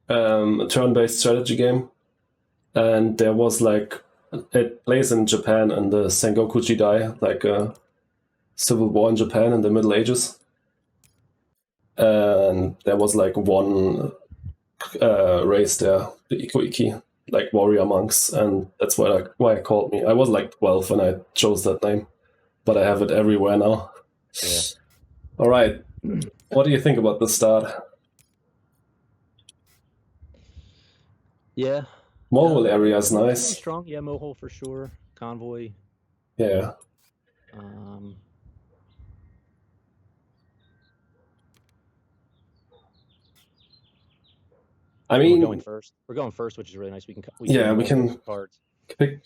a turn-based strategy game, and there was like it plays in Japan in the Sengoku Jidai, like a civil war in Japan in the Middle Ages, and there was like one race there, the Ikoiki, like warrior monks, and that's why I called me. I was like 12 when I chose that name, but I have it everywhere now. Yeah. All right. What do you think about the start? Yeah. Mobile area is Pretty nice. strong. Yeah, Mohole for sure. Convoy. Yeah. I mean, we're going first. We're going first, which is really nice. We can cards.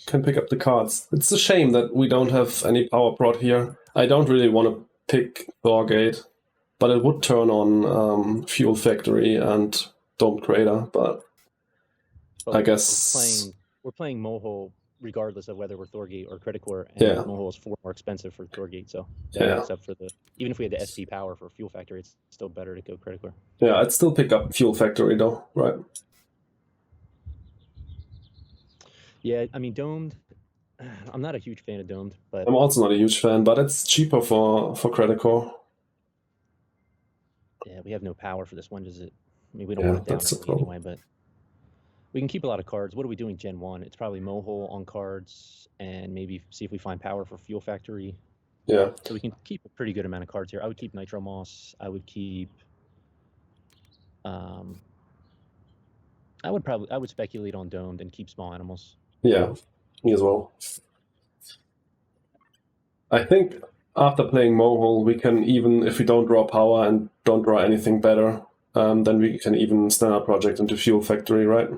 Can pick up the cards. It's a shame that we don't have any power prod here. I don't really want to pick Thorgate, but it would turn on Fuel Factory and Dome Crater. But I guess we're playing Mohole regardless of whether we're Thorgate or Credicor, and yeah. Mohole is 4 more expensive for Thorgate, so that makes up for the. Even if we had the SP power for Fuel Factory, it's still better to go Credicor. Yeah, I'd still pick up Fuel Factory though, right? Yeah, I mean domed. I'm not a huge fan of domed, but I'm also not a huge fan. But it's cheaper for Credicor. Yeah, we have no power for this one. Does it? I mean, we don't want it down early anyway, but we can keep a lot of cards. What are we doing Gen 1? It's probably Mohole on cards and maybe see if we find power for Fuel Factory. Yeah. So we can keep a pretty good amount of cards here. I would keep Nitro Moss. I would keep... I would speculate on Domed and keep Small Animals. Yeah, me as well. I think after playing Mohole, we can even, if we don't draw power and don't draw anything better, then we can even stand our project into Fuel Factory, right?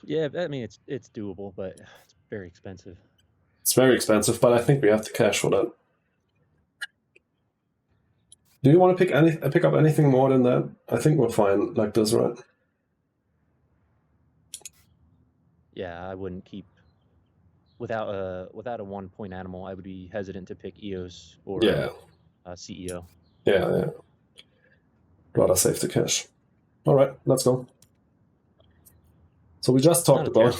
Yeah, I mean, it's doable, but it's very expensive. It's very expensive, but I think we have to cash for that. Do you want to pick up anything more than that? I think we're fine like this, right? Yeah, I wouldn't keep... Without a 1-point animal, I would be hesitant to pick EOS or CEO. Yeah. Rather save the cash. All right, let's go. So we just talked about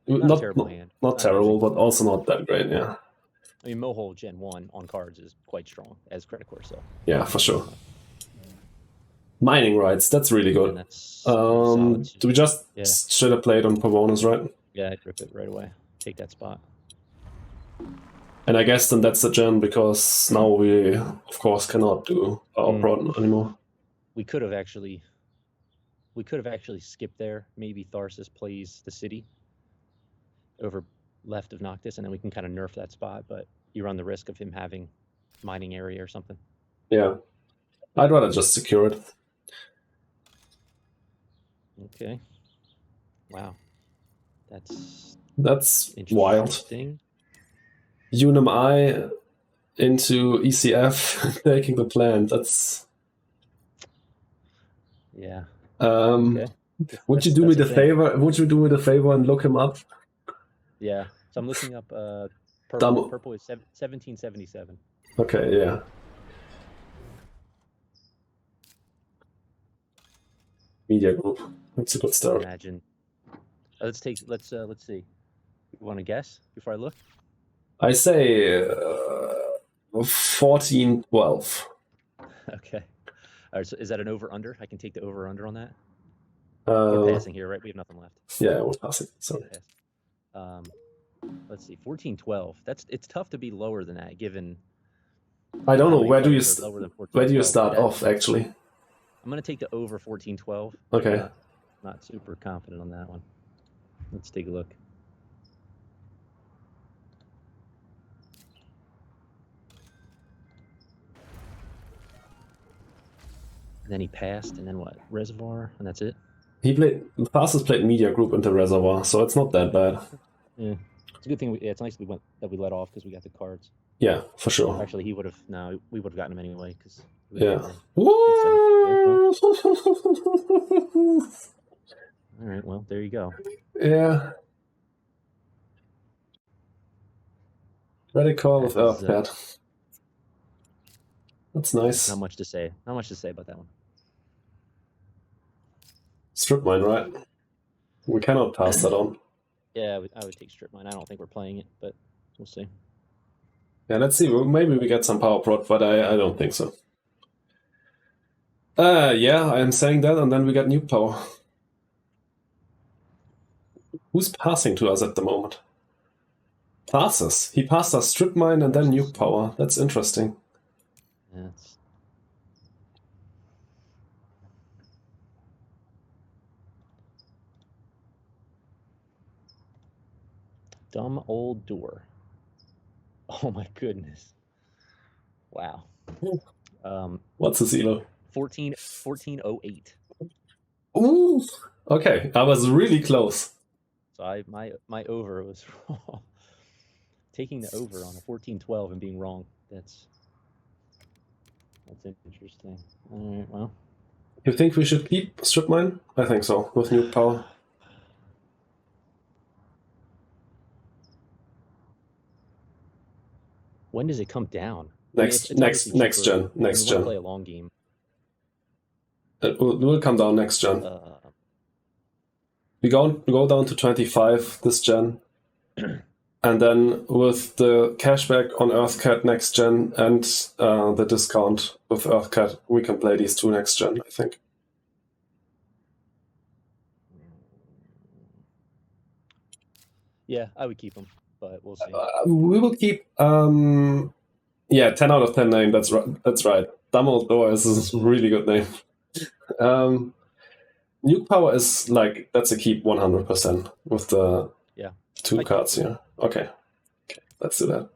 not terrible, but also not that great. Yeah. I mean, Mohole Gen 1 on cards is quite strong as Credicor, so. Yeah, for sure. Mining rights, that's really good. Do we just should have played on Pavonis, right? Yeah, I'd rip it right away. Take that spot. And I guess then that's the gen, because now we, of course, cannot do our prod anymore. We could have actually skipped there. Maybe Tharsis plays the city over left of Noctis, and then we can kind of nerf that spot, but you run the risk of him having mining area or something. Yeah. I'd rather just secure it. Okay. Wow. That's wild. Unum I into ECF taking the plan. That's... Yeah. Okay. Would you do me the favor? Would you do me the favor and look him up? Yeah. So I'm looking up purple. Purple is 1777. Okay, yeah. Media group. That's a good start. Imagine. Let's see. You want to guess before I look? I say 1412. Okay. All right, so is that an over-under? I can take the over-under on that? We're passing here, right? We have nothing left. Yeah, we're passing. Sorry. Let's see, 1412. It's tough to be lower than that, given... I don't know, where do you start off, actually? I'm going to take the over 1412. Okay. Not super confident on that one. Let's take a look. And then he passed, and then what? Reservoir, and that's it? Fastest played Media Group into Reservoir, so it's not that bad. Yeah. It's a good thing. It's nice that we let off because we got the cards. Yeah, for sure. Actually, we would have gotten him anyway. Yeah. All right, well, there you go. Yeah. Credicor with Earthpad. That's nice. Not much to say. Not much to say about that one. Strip mine, right? We cannot pass that on. Yeah, I would take strip mine. I don't think we're playing it, but we'll see. Yeah, let's see. Maybe we get some power prod, but I don't think so. Yeah, I am saying that, and then we get nuke power. Who's passing to us at the moment? Passes. He passed us strip mine and then nuke power. That's interesting. Yeah, it's... Dumb old door. Oh my goodness. Wow. What's his elo? 1408. Ooh. Okay, I was really close. So my over was wrong. Taking the over on a 1412 and being wrong. That's interesting. All right, well. You think we should keep strip mine? I think so, with nuke power. When does it come down? Next gen. Play a long game. It will come down next gen. We go down to 25 this gen. And then with the cashback on EarthCat next gen and the discount with EarthCat, we can play these two next gen, I think. Yeah, I would keep them, but we'll see. We will keep... yeah, 10 out of 10 name, that's right. Dumbledore is a really good name. Nuke power is like, that's a keep 100% with the two cards here. Okay, let's do that.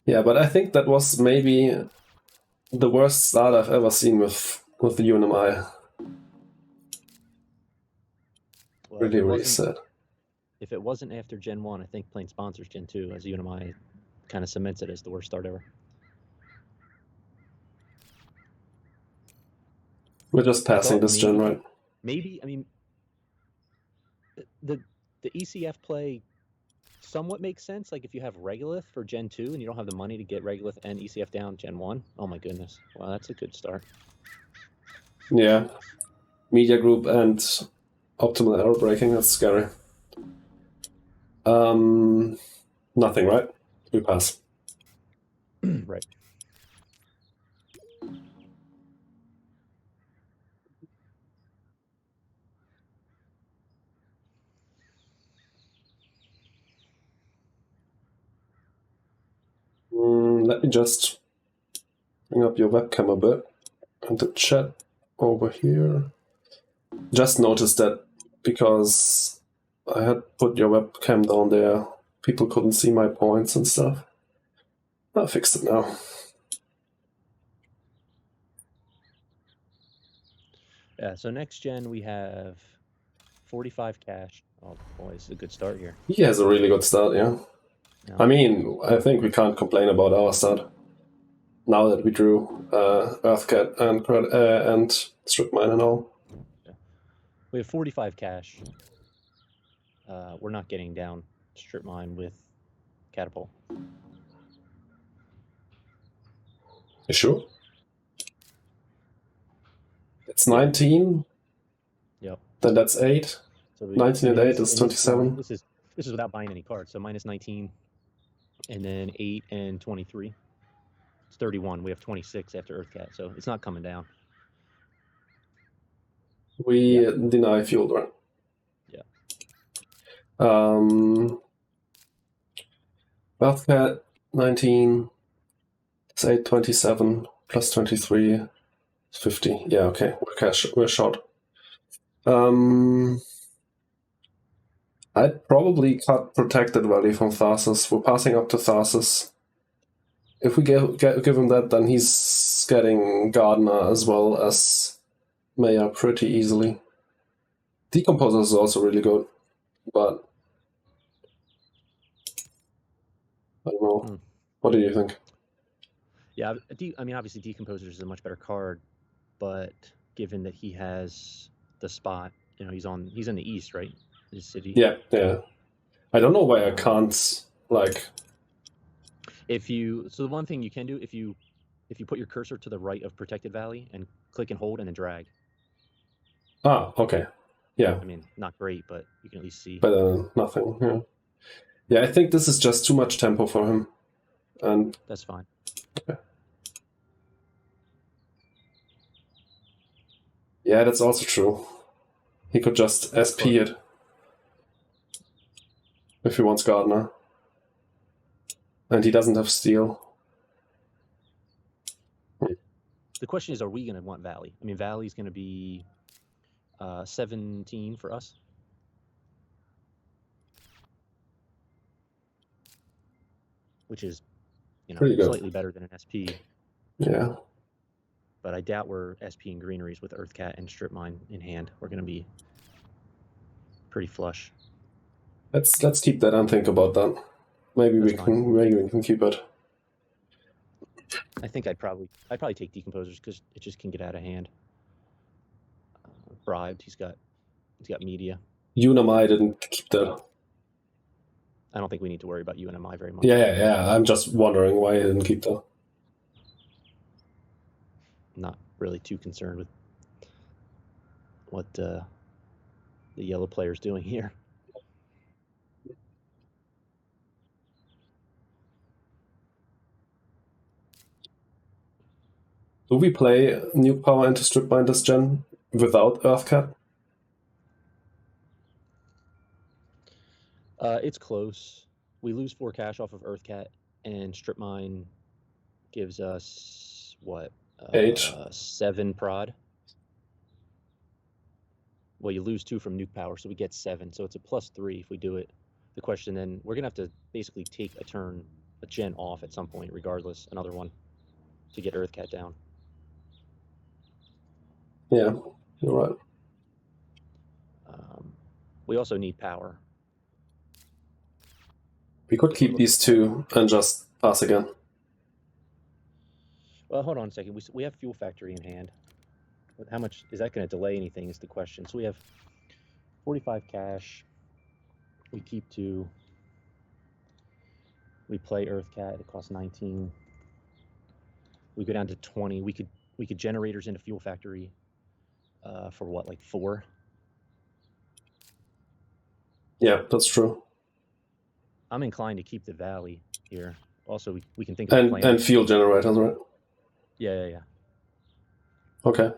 Yeah, but I think that was maybe the worst start I've ever seen with the UNMI. Well, really sad. If it wasn't after Gen 1, I think playing sponsors Gen 2 as UNMI kind of cements it as the worst start ever. We're just passing this gen, right? Maybe, I mean, the ECF play somewhat makes sense. Like if you have Regolith for Gen 2 and you don't have the money to get Regolith and ECF down Gen 1, oh my goodness. Wow, that's a good start. Yeah. Media group and optimal error breaking, that's scary. Nothing, right? We pass. Right. Let me just bring up your webcam a bit and the chat over here. Just noticed that because I had put your webcam down there, people couldn't see my points and stuff. I fixed it now. Yeah, so next gen we have 45 cash. Oh boy, this is a good start here. He has a really good start, yeah. I mean, I think we can't complain about our start. Now that we drew EarthCat and Strip Mine and all. Yeah. We have 45 cash. We're not getting down Strip Mine with Catapult. You sure? It's 19. Yep. Then that's 8. So 19 and 8 is 27. This is without buying any cards. So minus 19, and then 8 and 23. It's 31. We have 26 after EarthCat, so it's not coming down. We deny fuel, right? Yeah. EarthCat 19. It's 8, 27 plus 23, 50. Yeah, okay. We're short. I'd probably cut Protected Valley from Tharsis. We're passing up to Tharsis. If we give him that, then he's getting Gardener as well as Maya pretty easily. Decomposer is also really good, but I don't know. What do you think? Yeah, I mean, obviously Decomposer is a much better card, but given that he has the spot, you know, he's in the east, right? His city. Yeah. I don't know why I can't, like... So the one thing you can do, if you put your cursor to the right of Protected Valley and click and hold and then drag. Ah, okay. Yeah. I mean, not great, but you can at least see. Better than nothing, yeah. Yeah, I think this is just too much tempo for him. And that's fine. Okay. Yeah, that's also true. He could just SP it if he wants Gardener. And he doesn't have Steel. The question is, are we going to want Valley? I mean, Valley's going to be 17 for us. Which is, slightly better than an SP. Yeah. But I doubt we're SP and greeneries with Earthcat and Strip Mine in hand. We're going to be pretty flush. Let's keep that and think about that. Maybe we can keep it. I think I'd probably take Decomposers because it just can get out of hand. Bribed. He's got media. Unami didn't keep that. I don't think we need to worry about UNMI very much. Yeah. I'm just wondering why he didn't keep that. Not really too concerned with what the yellow player's doing here. Do we play Nuke Power into Strip Mine this gen without Earthcat? It's close. We lose 4 cash off of Earthcat, and Strip Mine gives us, what? 8. 7 prod. Well, you lose 2 from Nuke Power, so we get 7. So it's a +3 if we do it. The question then, we're going to have to basically take a gen off at some point, regardless, another one, to get Earthcat down. Yeah, you're right. We also need power. We could keep these 2 and just pass again. Well, hold on a second. We have Fuel Factory in hand. How much is that going to delay anything is the question. So we have 45 cash. We keep 2. We play Earthcat. It costs 19. We go down to 20. We could generators into Fuel Factory for what, like 4? Yeah, that's true. I'm inclined to keep the Valley here. Also, we can think of and fuel generators, right? Yeah. Okay.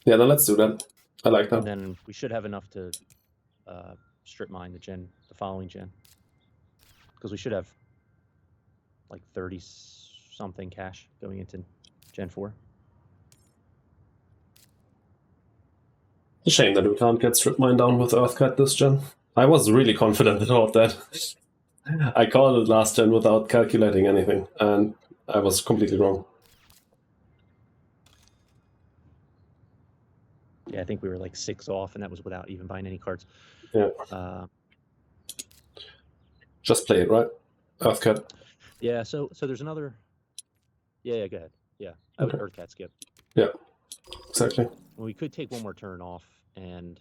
Yeah, then let's do that. I like that. And then we should have enough to Strip Mine the following gen. Because we should have like 30-something cash going into Gen 4. It's a shame that we can't get Strip Mine down with Earthcat this gen. I was really confident about that. I called it last gen without calculating anything, and I was completely wrong. Yeah, I think we were like 6 off, and that was without even buying any cards. Yeah. Just play it, right? Earthcat. Yeah, so there's another... Yeah, go ahead. Yeah, I would Earthcat skip. Yeah, exactly. We could take one more turn off and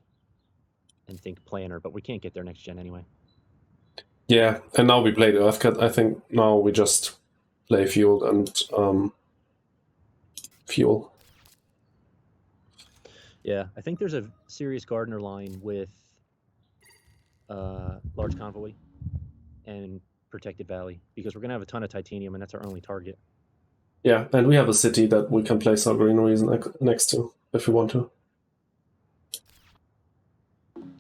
think planner, but we can't get there next gen anyway. Yeah, and now we play the Earthcat. I think now we just play fuel and fuel. Yeah, I think there's a serious Gardener line with Large Convoy and Protected Valley, because we're going to have a ton of titanium, and that's our only target. Yeah, and we have a city that we can place our greeneries next to, if we want to.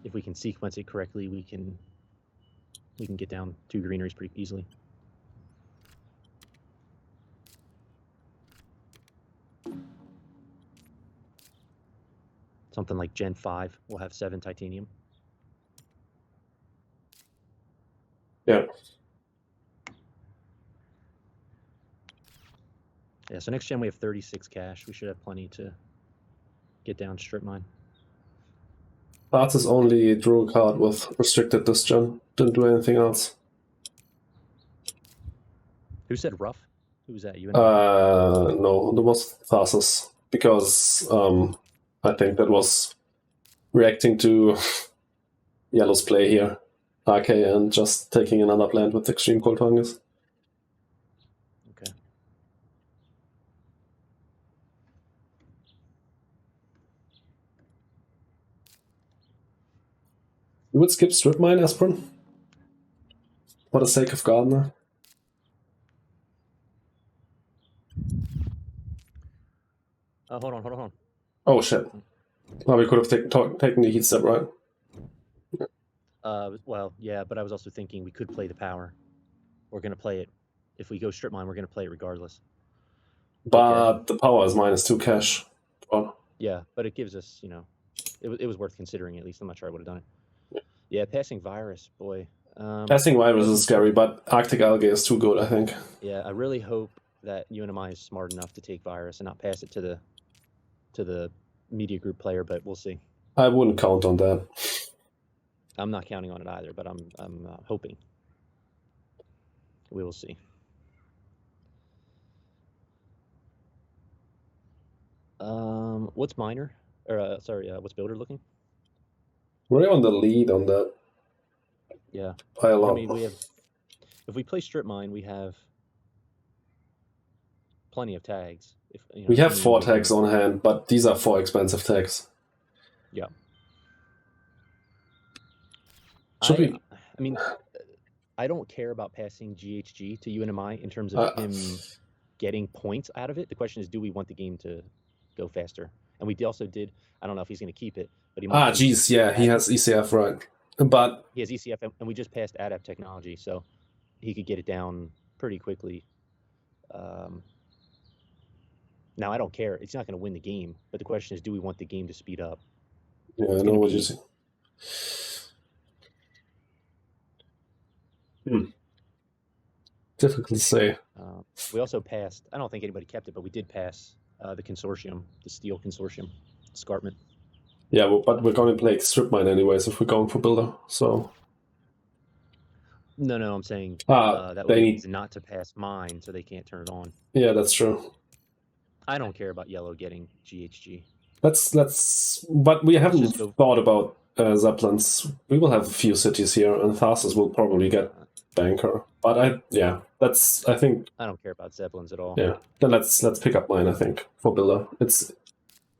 If we can sequence it correctly, we can get down 2 greeneries pretty easily. Something like Gen 5 will have 7 titanium. Yeah. Yeah, so next gen we have 36 cash. We should have plenty to get down Strip Mine. Arts only drew a card with restricted this gen. Didn't do anything else. Who said rough? Who was that? You? No, there was Tharsis, because I think that was reacting to Yellow's play here. RK and just taking another plant with Extreme Cold Fungus. You would skip strip mine, Aspirin? For the sake of Gardener? Hold on. Oh shit. Well, we could have taken the heat step, right? Well, yeah, but I was also thinking we could play the power. We're going to play it. If we go strip mine, we're going to play it regardless. But the power is -2 cash. Well, yeah, but it gives us, it was worth considering at least. I'm not sure I would have done it. Yeah, passing virus, boy. passing virus is scary, but Arctic algae is too good, I think. Yeah, I really hope that UNMI is smart enough to take virus and not pass it to the media group player, but we'll see. I wouldn't count on that. I'm not counting on it either, but I'm hoping. We will see. What's miner? Or what's builder looking? We're on the lead on that. Yeah. By a lot. I mean, if we play strip mine, we have plenty of tags. We have 4 tags on hand, but these are 4 expensive tags. Yeah. I mean, I don't care about passing GHG to UNMI in terms of him getting points out of it. The question is, do we want the game to go faster? And we also did. I don't know if he's going to keep it, but he might. Yeah, he has ECF, right? But he has ECF, and we just passed ADAPT technology, so he could get it down pretty quickly. Now, I don't care. It's not going to win the game, but the question is, do we want the game to speed up? Yeah, I know what you say. Difficult to say. We also passed. I don't think anybody kept it, but we did pass the consortium, the Steel Consortium, Escarpment. Yeah, but we're going to play strip mine anyways if we're going for builder. So. No, I'm saying that would mean not to pass mine, so they can't turn it on. Yeah, that's true. I don't care about yellow getting GHG. But we haven't thought about Zeppelins. We will have a few cities here, and Tharsis will probably get Banker. But I think I don't care about Zeppelins at all. Yeah, then let's pick up mine. I think for builder, it's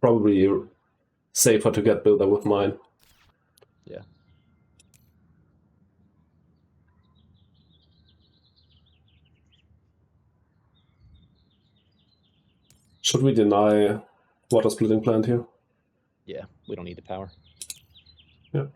probably safer to get builder with mine. Yeah. Should we deny water splitting plant here? Yeah, we don't need the power. Yeah.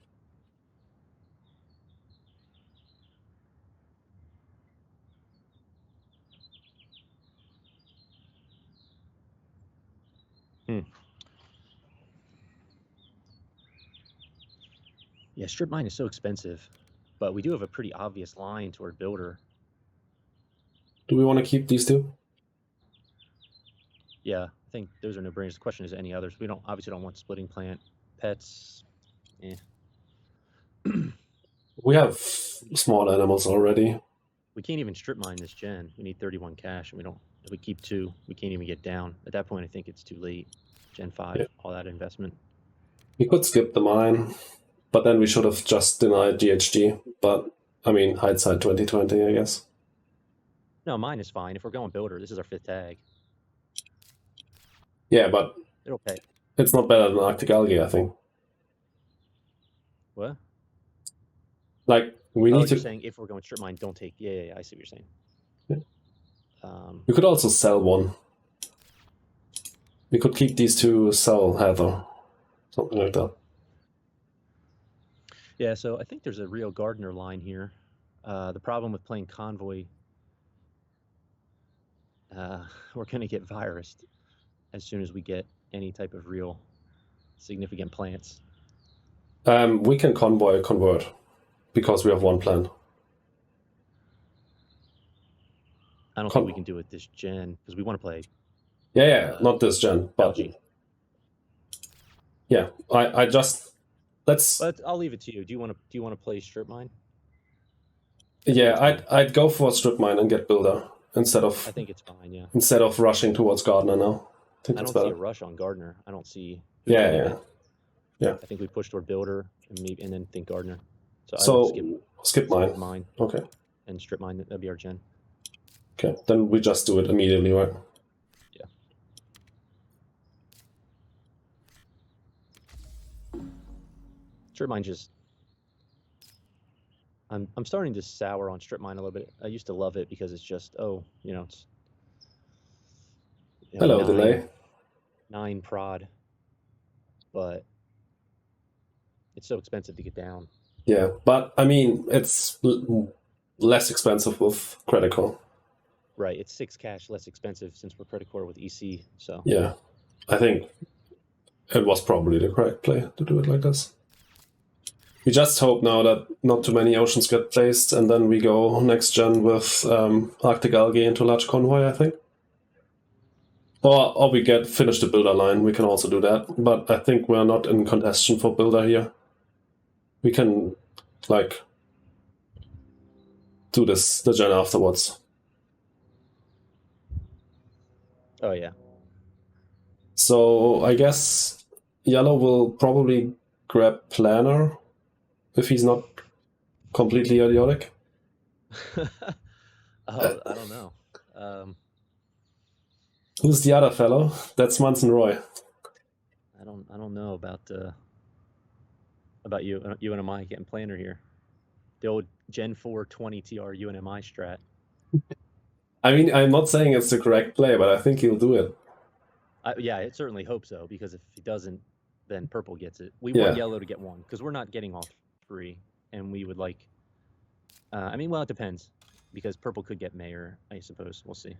Yeah, strip mine is so expensive, but we do have a pretty obvious line toward builder. Do we want to keep these two? Yeah, I think those are no-brainers. The question is any others. We obviously don't want splitting plant, pets. We have small animals already. We can't even strip mine this gen. We need 31 cash, and if we keep 2, we can't even get down. At that point, I think it's too late. Gen 5, all that investment. We could skip the mine, but then we should have just denied GHG. But, I mean, hindsight 2020, I guess. No, mine is fine. If we're going builder, this is our 5th tag. Yeah, but it'll pay. It's not better than Arctic algae, I think. What? Like, we need to... You're saying if we're going strip mine, don't take... Yeah, I see what you're saying. Yeah. We could also sell one. We could keep these 2, sell Heather. Something like that. Yeah, so I think there's a real Gardener line here. The problem with playing Convoy, we're going to get virused as soon as we get any type of real significant plants. We can Convoy convert, because we have 1 plan. I don't think we can do it this gen, because we want to play... Yeah, not this gen, but... Algae. Yeah, I just... But I'll leave it to you. Do you want to play strip mine? Yeah, I'd go for strip mine and get builder instead of... I think it's fine, yeah. Instead of rushing towards Gardener now. I don't see a rush on Gardener. I don't see... Yeah. I think we push toward builder and then think Gardener. So skip mine. Okay. And strip mine, that'd be our gen. Okay, then we just do it immediately, right? Yeah. Strip mine just I'm starting to sour on strip mine a little bit. I used to love it because it's just it's Hello, delay. 9 prod, but it's so expensive to get down. Yeah, but I mean, it's less expensive with Credicor. Right, it's 6 cash less expensive since we're Credicor with EC. So Yeah, I think it was probably the correct play to do it like this. We just hope now that not too many oceans get placed, and then we go next gen with Arctic Algae into large convoy, I think. Or we finish the builder line, we can also do that. But I think we're not in contention for builder here. We can, like, do the gen afterwards. oh yeah. So I guess yellow will probably grab planner if he's not completely idiotic. Oh, I don't know. Who's the other fellow? That's Munson Roy. I don't know about you UNMI getting planner here. The old Gen 4 20 TR UNMI strat. I mean, I'm not saying it's the correct play, but I think he'll do it. Yeah, I certainly hope so, because if he doesn't, then purple gets it. We Yeah. want yellow to get 1 because we're not getting all 3, and we would like. I mean, well, it depends, because purple could get mayor, I suppose. We'll see.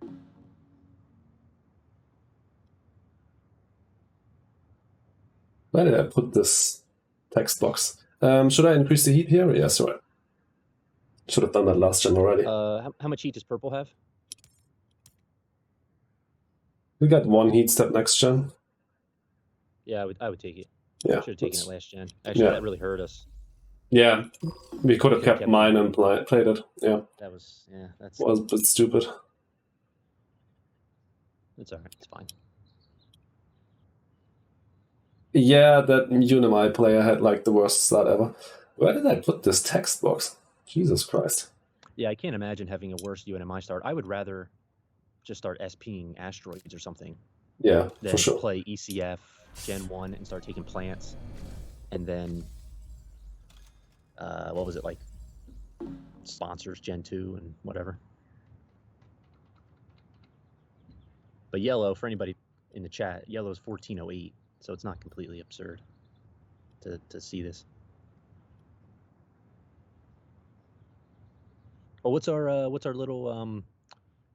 Where did I put this text box? Should I increase the heat here? Yes, right. Should have done that last gen already. How much heat does purple have? We got 1 heat step next gen. Yeah, I would take it. Yeah, should have taken it last gen. Actually, yeah. that really hurt us. Yeah, we could have kept mine and played it. Yeah, that was that's was a bit stupid. It's alright. It's fine. Yeah, that UNMI player had like the worst start ever. Where did I put this text box? Jesus Christ. Yeah, I can't imagine having a worse UNMI start. I would rather just start SPing asteroids or something. Yeah, than for sure. play ECF Gen 1 and start taking plants, and then what was it, like sponsors Gen 2 and whatever. But yellow, for anybody in the chat, yellow is 1408, so it's not completely absurd to see this. Oh, what's our little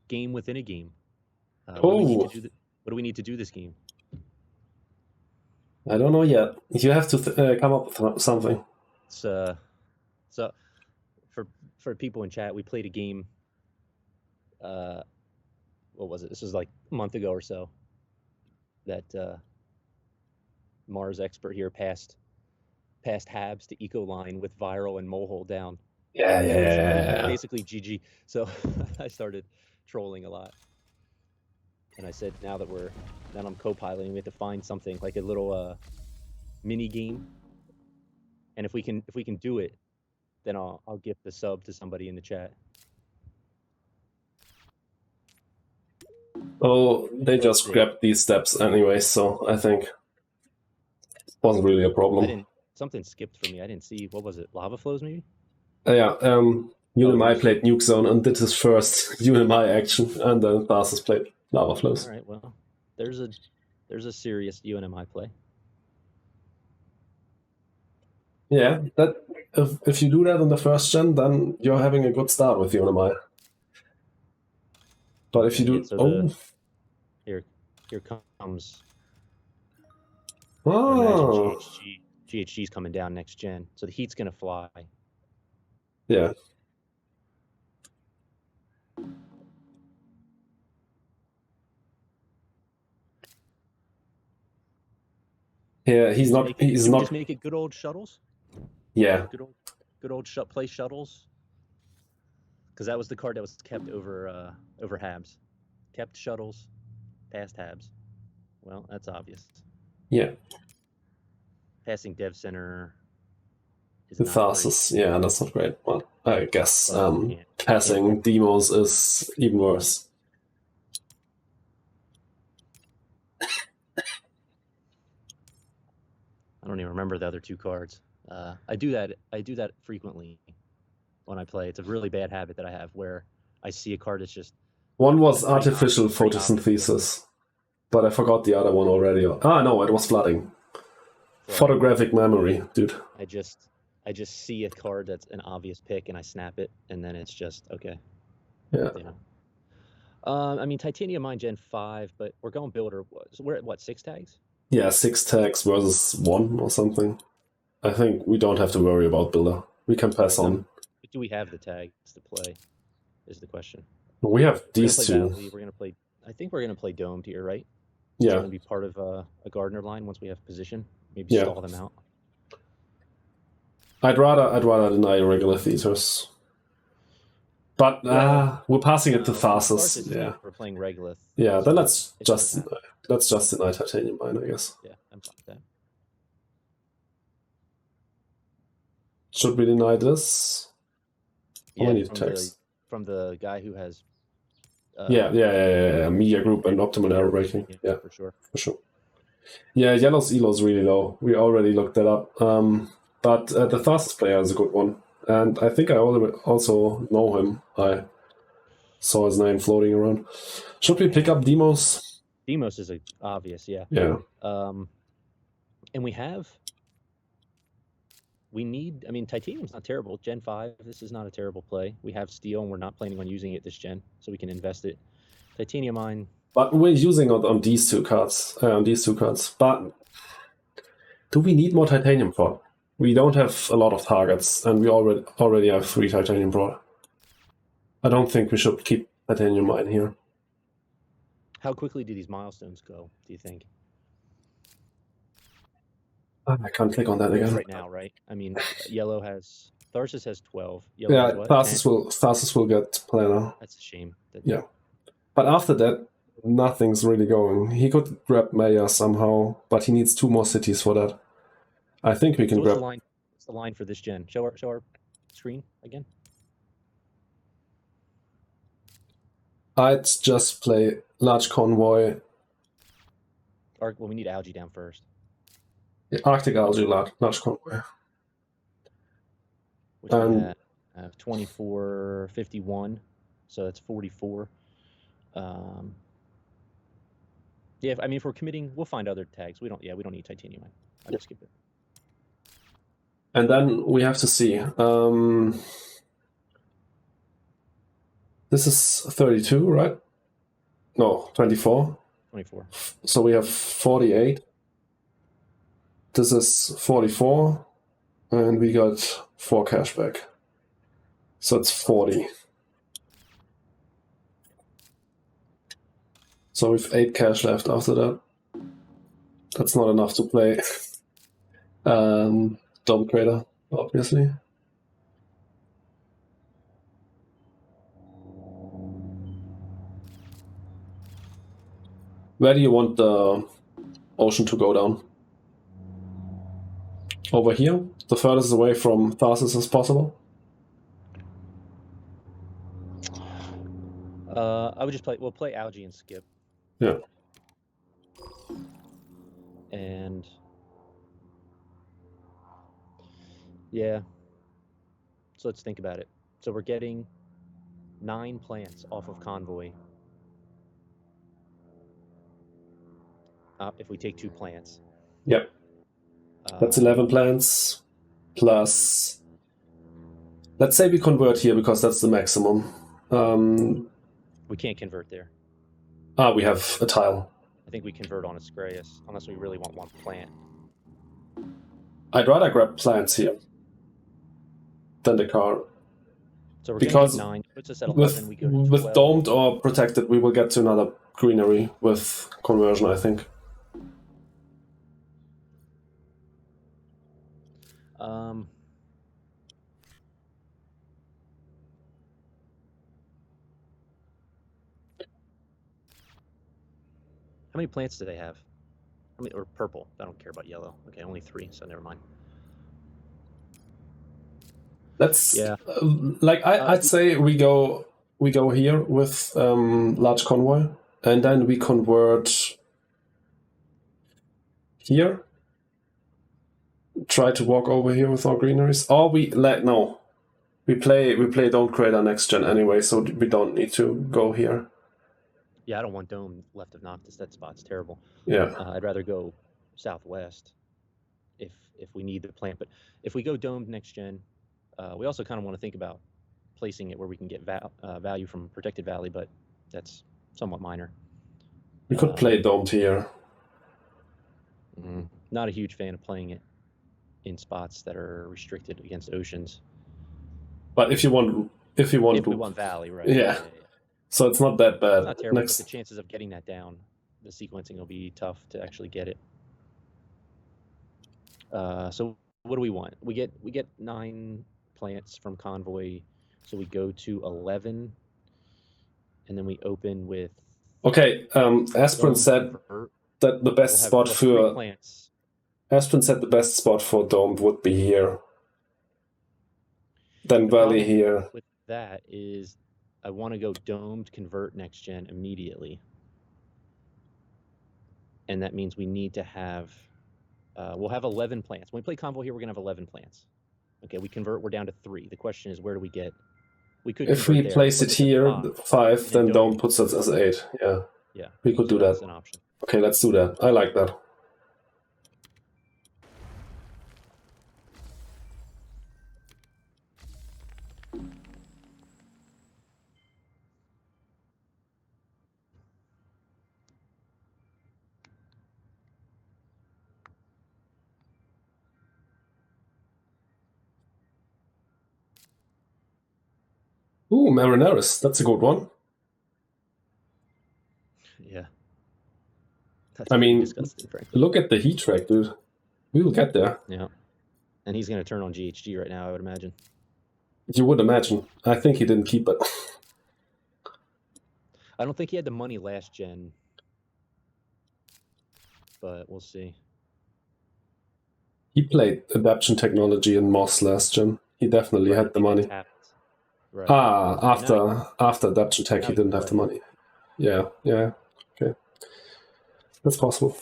game within a game? What do we need to do? What do we need to do this game? I don't know yet. You have to come up with something. So for people in chat, we played a game. What was it? This was like a month ago or so. That Mars expert here passed Habs to Ecoline with viral and Mohole down. Yeah. Basically GG. So I started trolling a lot, and I said now I'm co-piloting, we have to find something like a little mini game, and if we can do it, then I'll gift the sub to somebody in the chat. Oh, they just grabbed these steps anyway, so I think it wasn't really a problem. Something skipped for me. I didn't see, what was it, lava flows maybe? Yeah, UNMI played Nuke Zone and did his first UNMI action, and then Tharsis played lava flows. All right, well, there's a serious UNMI play. Yeah, that if you do that in the first gen, then you're having a good start with UNMI. But if you do, so here comes. Oh. Imagine GHG's coming down next gen, so the heat's gonna fly. Yeah. Yeah, he's not. Just make it good old shuttles. Yeah. Good old play shuttles. Because that was the card that was kept over Habs. Kept shuttles, passed Habs. Well, that's obvious. Yeah. Passing Dev Center is not Tharsis, yeah, that's not great. Well, I guess passing demos is even worse. I don't even remember the other 2 cards. I do that frequently. when I play. It's a really bad habit that I have where I see a card that's just... One was that's pretty artificial obvious, pretty photosynthesis, but I forgot the other one already. Ah, no, it was flooding. Photographic memory, dude. I just see a card that's an obvious pick and I snap it, and then it's just okay. Yeah. You know. I mean, Titanium Mine Gen 5, but we're going builder. So we're at what, 6 tags? Yeah, 6 tags versus 1 or something. I think we don't have to worry about builder. We can pass on. Do we have the tags to play? Is the question. We have these two. We're gonna play. I think we're gonna play domed here, right? Yeah. It's gonna be part of a Gardener line once we have position. Maybe stall them out. I'd rather deny regular theaters. But we're passing it to Tharsis. Yeah. We're playing Regolith. Yeah, then let's just deny Titanium Mine, I guess. Yeah, I'm fine with that. Should we deny this? Yeah, from the guy who has media group and optimal arrow breaking. Yeah, for sure. Yeah, yellow's elo is really low. We already looked that up. But the Tharsis player is a good one. And I think I also know him. I saw his name floating around. Should we pick up Demos? Demos is obvious, yeah. Yeah. And we need, I mean, Titanium's not terrible. Gen 5, this is not a terrible play. We have Steel, and we're not planning on using it this gen, so we can invest it. Titanium Mine. But we're using it on these two cards. But do we need more Titanium Prod? We don't have a lot of targets, and we already have 3 Titanium Prod. I don't think we should keep Titanium Mine here. How quickly do these milestones go, do you think? I can't click on that again. Right now, right? I mean, Tharsis has 12. Tharsis will get planar. That's a shame. Yeah. But after that, nothing's really going. He could grab Maya somehow, but he needs 2 more cities for that. I think we can grab... What's the line for this gen? Show our screen again. I'd just play Large Convoy. Well, we need Algae down first. Arctic Algae, Large Convoy. Which we have 24, 51, so that's 44. Yeah, I mean, if we're committing, we'll find other tags. We don't need Titanium. I'll just skip it. And then we have to see. This is 32, right? No, 24. 24. So we have 48. This is 44. And we got 4 cashback. So it's 40. So we've 8 cash left after that. That's not enough to play Dome Crater, obviously. Where do you want the ocean to go down? Over here? The furthest away from Tharsis as possible? I would just we'll play Algae and skip. Yeah. And yeah. So let's think about it. So we're getting 9 plants off of Convoy. If we take 2 plants. Yep. That's 11 plants plus... Let's say we convert here because that's the maximum. We can't convert there. We have a tile. I think we convert on Ascraeus, unless we really want 1 plant. I'd rather grab plants here than the car. So we're because 9, puts us at 11, we go to 12. With domed or protected, we will get to another greenery with conversion, I think. How many plants do they have? Or purple. I don't care about yellow. Okay, only 3, so never mind. Let's I'd say we go here with Large Convoy, and then we convert here. Try to walk over here with our greeneries, or we We play Don't Create our next gen anyway, so we don't need to go here. Yeah, I don't want Dome left of Noctis. That spot's terrible. Yeah. I'd rather go southwest if we need the plant. But if we go domed next gen, we also kind of want to think about placing it where we can get value from Protected Valley, but that's somewhat minor. We could play domed here. Not a huge fan of playing it in spots that are restricted against oceans. But if we want Valley, right? Yeah. So it's not that bad. It's not terrible, but the chances of getting that down, the sequencing will be tough to actually get it. So what do we want? We get 9 plants from Convoy, so we go to 11, and then we open with. Okay, Aspirin said that the best spot for plants. Aspirin said the best spot for Dome would be here. Then Valley here. With that is, I want to go domed convert next gen immediately, and that means we need to have. We'll have 11 plants. When we play Convoy here, we're gonna have 11 plants. Okay, we convert. We're down to 3. The question is, where do we get? We could. If we place it here, 5, then Dome puts us as 8. Yeah. Yeah. We could do that. That's an option. Okay, let's do that. I like that. Ooh, Marineris. That's a good one. Yeah. That's disgusting, look at the heat track, dude. We will get there. Yeah. And he's going to turn on GHG right now, I would imagine. You would imagine. I think he didn't keep it. I don't think he had the money last gen. But we'll see. He played Adaption Technology in Moss last gen. He definitely had the money. Right. After Adaption Tech, he didn't have the money. Yeah. Okay. That's possible.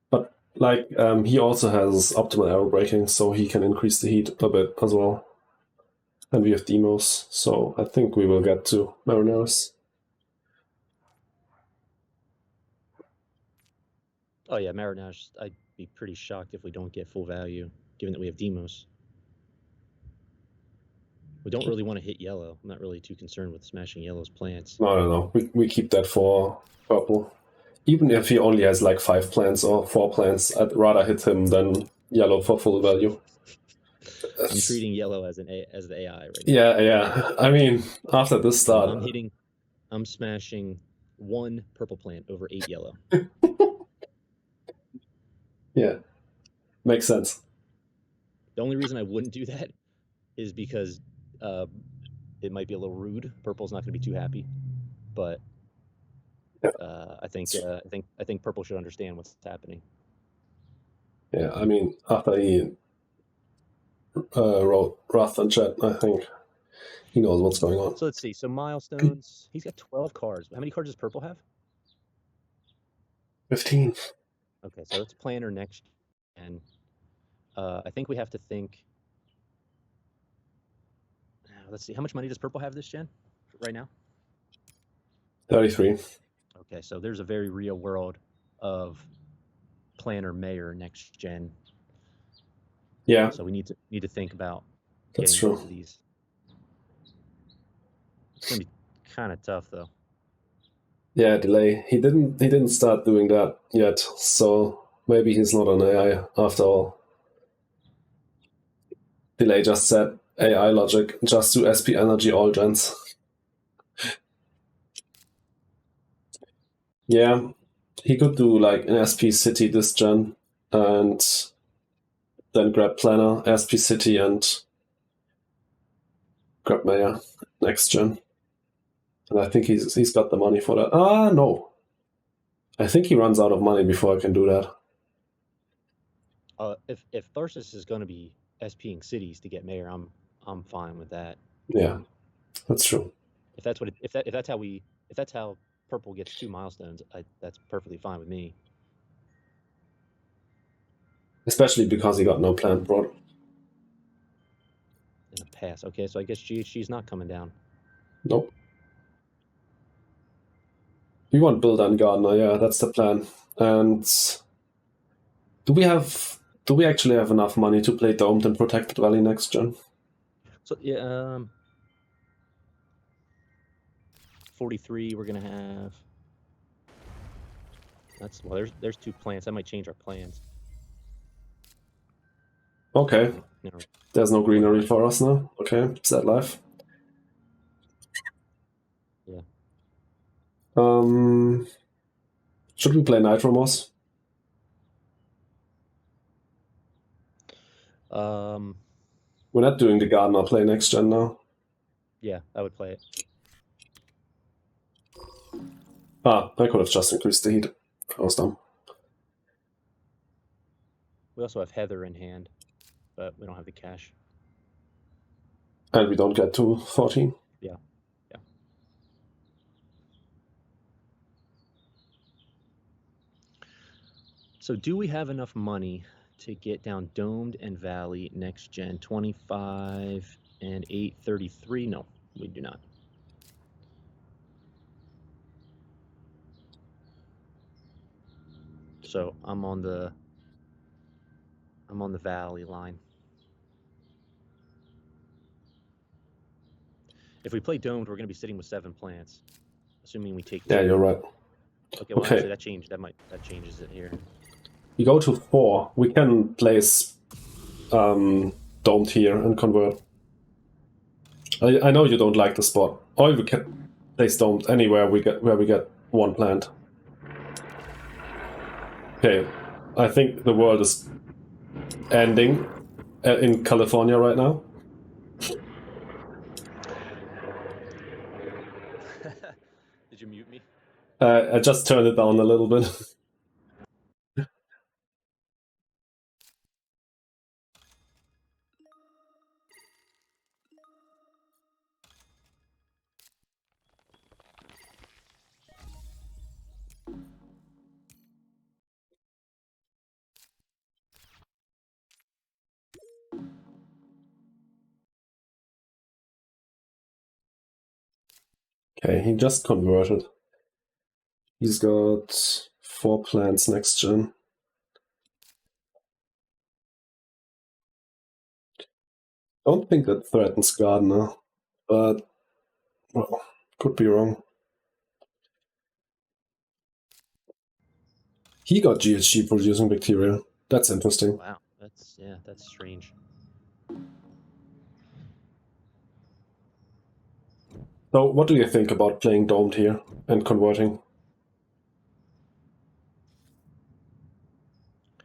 But he also has optimal arrow braking, so he can increase the heat a bit as well. And we have demos, so I think we will get to Marineris. Oh yeah, Marineris. I'd be pretty shocked if we don't get full value, given that we have demos. We don't really want to hit yellow. I'm not really too concerned with smashing yellow's plants. No. We keep that for purple. Even if he only has 5 plants or 4 plants, I'd rather hit him than yellow for full value. I'm treating yellow as the AI right now. Yeah. I mean, after this start, I'm smashing 1 purple plant over 8 yellow. Yeah, makes sense. The only reason I wouldn't do that is because it might be a little rude. Purple's not going to be too happy, but I think purple should understand what's happening. Yeah, I mean, after he wrote Wrath and Chat, I think he knows what's going on. So let's see. So milestones. He's got 12 cards. How many cards does purple have? 15. Okay, so let's plan our next, and I think we have to think. Let's see, how much money does purple have this gen right now? 33. Okay, so there's a very real world of planner mayor next gen. Yeah. So we need to think about That's getting true. both of these. It's gonna be kind of tough though. Yeah, delay. He didn't start doing that yet, so maybe he's not an AI after all. Delay just said AI logic, just do SP energy all gens. Yeah, he could do an SP city this gen, and then grab planner, SP city, and grab mayor next gen. And I think he's got the money for that. No. I think he runs out of money before I can do that. If Tharsis is going to be SPing cities to get mayor, I'm fine with that. Yeah, that's true. If that's how purple gets 2 milestones, that's perfectly fine with me. Especially because he got no plant brought. And a pass. Okay, so I guess GHG is not coming down. Nope. We want to build on Gardener, yeah, that's the plan. And do we actually have enough money to play Domed and Protected Valley next gen? So yeah, 43 we're gonna have. That's well, there's 2 plants. That might change our plans. Okay. No. There's no greenery for us now. Okay, sad life. Yeah. Should we play Nitromos? We're not doing the Gardener play next gen now. Yeah, I would play it. I could have just increased the heat. I was dumb. We also have Heather in hand, but we don't have the cash. And we don't get to 14. Yeah. So do we have enough money to get down Domed and Valley next gen 25 and 833? No, we do not. So I'm on the Valley line. If we play Domed, we're going to be sitting with 7 plants, assuming we take 2. Yeah, you're right. Okay, well, Okay. actually, that changes it here. We go to 4. We can place Domed here and convert. I know you don't like the spot. Or we can place Domed anywhere where we get 1 plant. Okay, I think the world is ending in California right now. Did you mute me? I just turned it down a little bit. Okay, he just converted. He's got 4 plants next gen. Don't think that threatens Gardener, but well, could be wrong. He got GHG producing bacteria. That's interesting. Wow, that's strange. So, what do you think about playing Domed here and converting?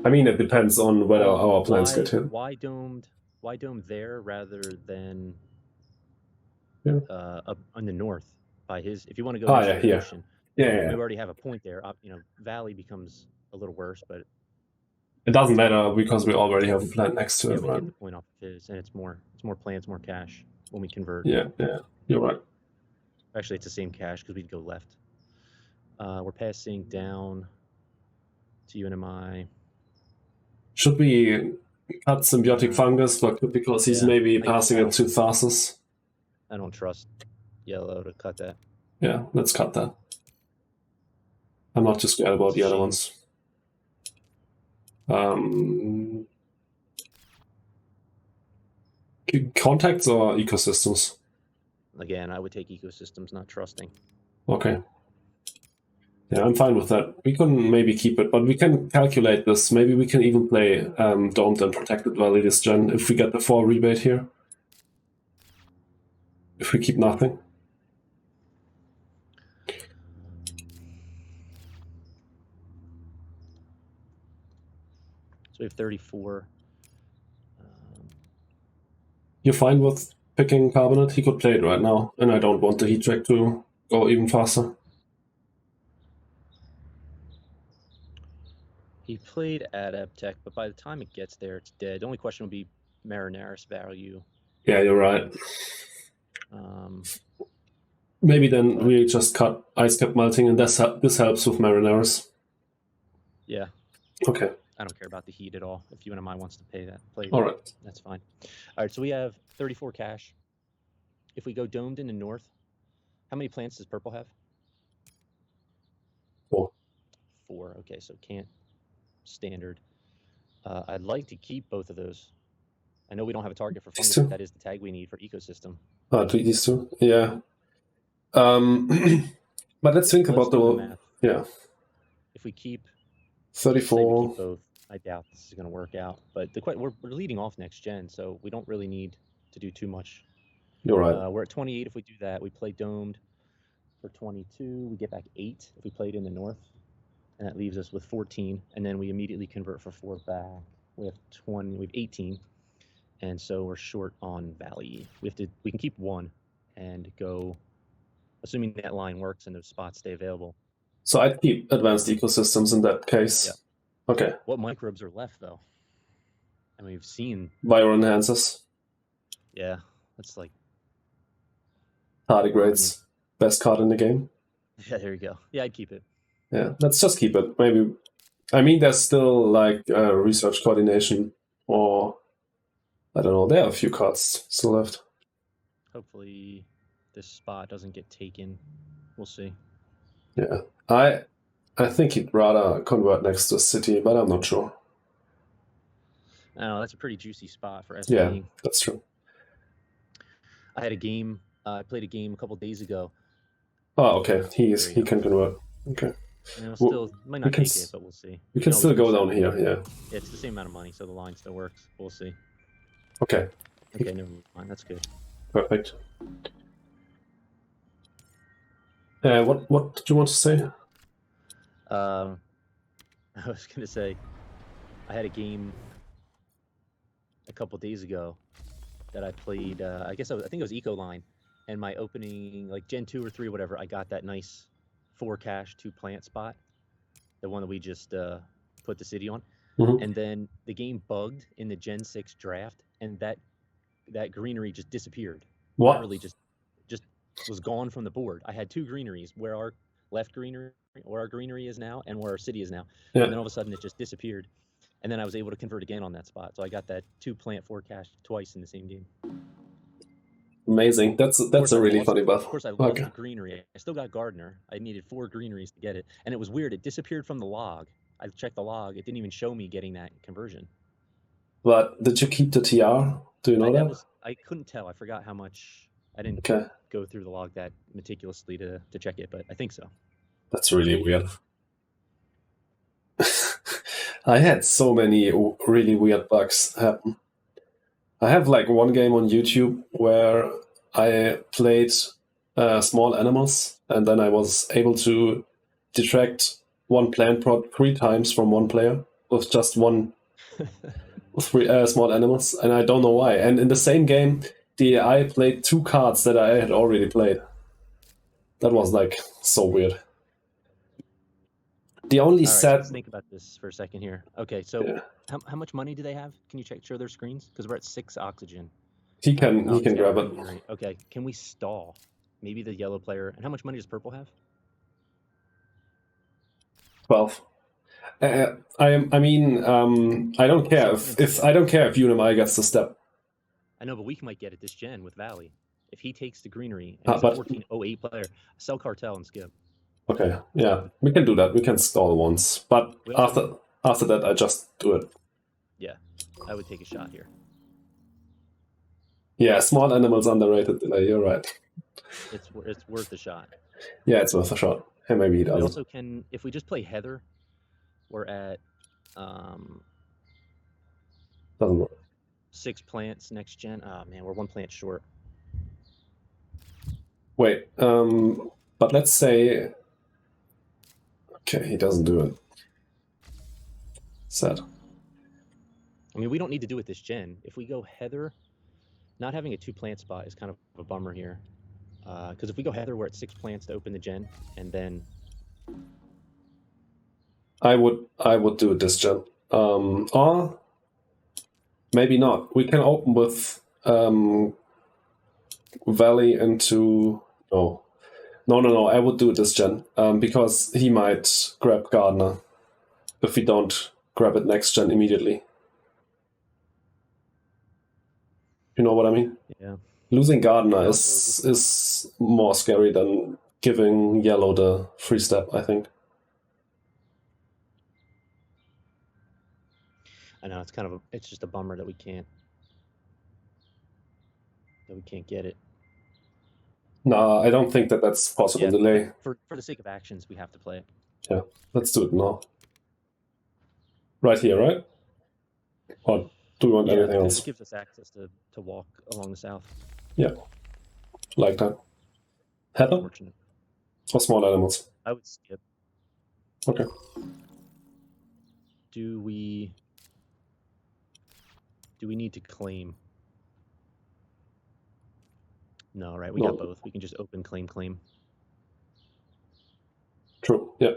I mean, it depends on whether our plans get hit. Why Domed there rather than up on the north by his? If you want to go next to the ocean, yeah. We already have a point there. Valley becomes a little worse, but it doesn't matter because we already have a plant next to it. We get the point off of his, and it's more plants, more cash when we convert. Yeah, you're right. Actually, it's the same cash because we'd go left. We're passing down to UNMI. Should we cut symbiotic fungus because he's maybe passing it to Tharsis? I don't trust Yellow to cut that. Yeah, let's cut that. I'm not too scared about the other ones. Contacts or ecosystems? Again, I would take ecosystems, not trusting. Okay. Yeah, I'm fine with that. We can maybe keep it, but we can calculate this. Maybe we can even play Domed and Protected Valley this gen if we get the 4 rebate here. If we keep nothing. So we have 34. You're fine with picking Carbonate? He could play it right now, and I don't want the heat track to go even faster. He played Adaptech, but by the time it gets there, it's dead. The only question would be Marinaris value. Yeah, you're right. Maybe then we just cut Ice Cap Melting, and this helps with Marinaris. Yeah. Okay. I don't care about the heat at all. If UNMI wants to play All right. that's fine. All right, so we have 34 cash. If we go domed in the north, how many plants does purple have? 4. 4. Okay, so can't standard. I'd like to keep both of those. I know we don't have a target for fungus, but that is the tag we need for ecosystem. These 2? Yeah. But let's think about do the math. Yeah. If we keep 34. Say we keep both. I doubt this is going to work out, but we're leading off next gen, so we don't really need to do too much. You're right. We're at 28 if we do that. We play domed for 22. We get back 8 if we played in the north, and that leaves us with 14. And then we immediately convert for 4 back. We have 20. We have 18, and so we're short on Valley. We can keep 1 and go, assuming that line works and those spots stay available. So I'd keep advanced ecosystems in that case. Yeah. Okay. What microbes are left though? I mean, we've seen Viral enhancers. Yeah, that's like tardigrades. Best card in the game. Yeah, there you go. Yeah, I'd keep it. Yeah, let's just keep it. Maybe. I mean, there's still like research coordination, or I don't know. There are a few cards still left. Hopefully, this spot doesn't get taken. We'll see. Yeah, I think he'd rather convert next to a city, but I'm not sure. Oh, that's a pretty juicy spot for SPing. Yeah, that's true. I had a game. I played a game a couple days ago. Oh, okay. He can convert. Okay. You know, still might not take it, but we'll see. We can still go down here. Yeah. Yeah, it's the same amount of money, so the line still works. We'll see. Okay. Okay, never mind. That's good. Perfect. What did you want to say? I was gonna say, I had a game a couple days ago that I played. I think it was Eco Line, and my opening, like Gen 2 or 3, whatever, I got that nice 4 cash 2 plant spot, the one that we just put the city on. Mm-hmm. And then the game bugged in the Gen 6 draft, and that greenery just disappeared. What? Literally just was gone from the board. I had 2 greeneries, where our left greenery, where our greenery is now, and where our city is now. Yeah. And then all of a sudden it just disappeared. And then I was able to convert again on that spot. So I got that 2 plant 4 cash twice in the same game. Amazing. That's a really funny buff. Of course, I lost the greenery. I still got Gardener. I needed 4 greeneries to get it. And it was weird. It disappeared from the log. I checked the log. It didn't even show me getting that conversion. But did you keep the TR? Do you know that? I couldn't tell. I forgot how much. I didn't go through the log that meticulously to check it, but I think so. That's really weird. I had so many really weird bugs happen. I have like one game on YouTube where I played small animals, and then I was able to detract one plant prod 3 times from one player with just one 3 small animals, and I don't know why. And in the same game, the AI played 2 cards that I had already played. That was like so weird. The only sad. Let's think about this for a second here. Okay, so how much money do they have? Can you show their screens? Because we're at 6 oxygen. He can grab it. Okay, can we stall? Maybe the yellow player. And how much money does purple have? 12. I mean, I don't care if UNMI gets the step. I know, but we might get it this gen with Valley. If he takes the greenery and he's a 1408 player, sell cartel and skip. Okay, yeah, we can do that. We can stall once, but after that, I just do it. Yeah, I would take a shot here. Yeah, small animals underrated delay. You're right. It's worth a shot. Yeah, it's worth a shot. And maybe it doesn't. We also can, if we just play Heather, we're at doesn't work. 6 plants next gen. Oh man, we're 1 plant short. Wait, but let's say. Okay, he doesn't do it. Sad. I mean, we don't need to do it this gen. If we go Heather, not having a 2 plant spot is kind of a bummer here. Because if we go Heather, we're at 6 plants to open the gen, and then I would do it this gen. Or maybe not. We can open with Valley into No. I would do it this gen because he might grab Gardener if we don't grab it next gen immediately. You know what I mean? Yeah. Losing Gardener is more scary than giving yellow the free step, I think. I know it's just a bummer that we can't get it. No, I don't think that's possible delay. For the sake of actions, we have to play it. Yeah, let's do it now. Right here, right? Or do we want anything else? It gives us access to walk along the south. Yeah, like that. Heather? Unfortunate. Or small animals? I would skip. Okay. Do we need to claim? No, right? We got both. We can just open claim. True, yeah.